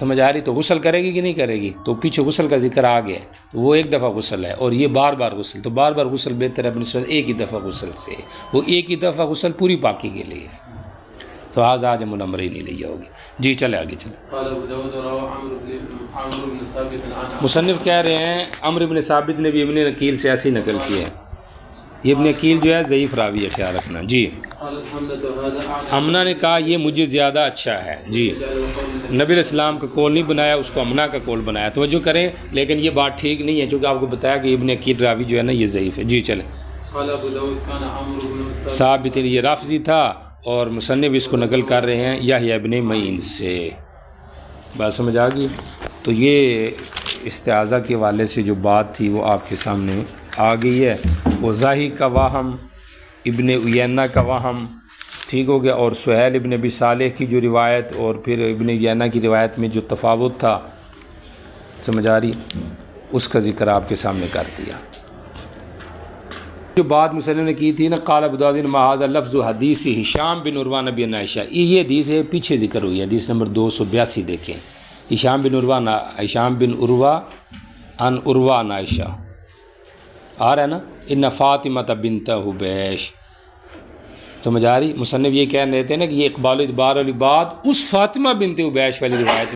سمجھ آ رہی؟ تو غسل کرے گی کہ نہیں کرے گی؟ تو پیچھے غسل کا ذکر آ گیا، تو وہ ایک دفعہ غسل ہے، اور یہ بار بار غسل، تو بار بار غسل بہتر ہے بنسبت ایک ہی دفعہ غسل سے، وہ ایک ہی دفعہ غسل پوری پاکی کے لیے، تو آج ہم الامرین نہیں لے جاؤ گے۔ جی چلے آگے چلے۔ مصنف کہہ رہے ہیں عمرو بن ثابت نے بھی ابن عقیل سے ایسی نقل کی ہے، یہ ابن عقیل جو ہے ضعیف راوی ہے، خیال رکھنا۔ جی امنا نے کہا یہ مجھے زیادہ اچھا ہے، جی نبی علیہ السلام کا قول نہیں بنایا، اس کو امنا کا قول بنایا، توجہ کریں، لیکن یہ بات ٹھیک نہیں ہے چونکہ آپ کو بتایا کہ ابن عقیل راوی جو ہے نا یہ ضعیف ہے۔ جی چلیں۔ ثابت یہ لفظی تھا اور مصنف اس کو نقل کر رہے ہیں یحییٰ ابن معین سے، بات سمجھ آ گئی؟ تو یہ استعاذہ کے حوالے سے جو بات تھی وہ آپ کے سامنے آ گئی ہے، وزاہی کا واہم، ابن عیینہ کا واہم، ٹھیک ہو گیا، اور سہیل ابن ابی صالح کی جو روایت اور پھر ابن عیینہ کی روایت میں جو تفاوت تھا، سمجھ آ رہی، اس کا ذکر آپ کے سامنے کر دیا۔ جو بات مصنف نے کی تھی نا، قال ابو داؤد ما ھذا لفظ حدیث ہشام بن عروہ نبی عائشہ، یہ حدیث ہے پیچھے ذکر ہوئی ہے، حدیث نمبر 282 دیکھیں، ہشام بن عروہ عن عروہ عن عائشہ، آ رہا ہے نا، ان فاطمہ بنت حبیش، سمجھ آ رہی؟ مصنف یہ کہہ رہے تھے نا کہ یہ اقبال و ادبار والی بات اس فاطمہ بنت حبیش والی روایت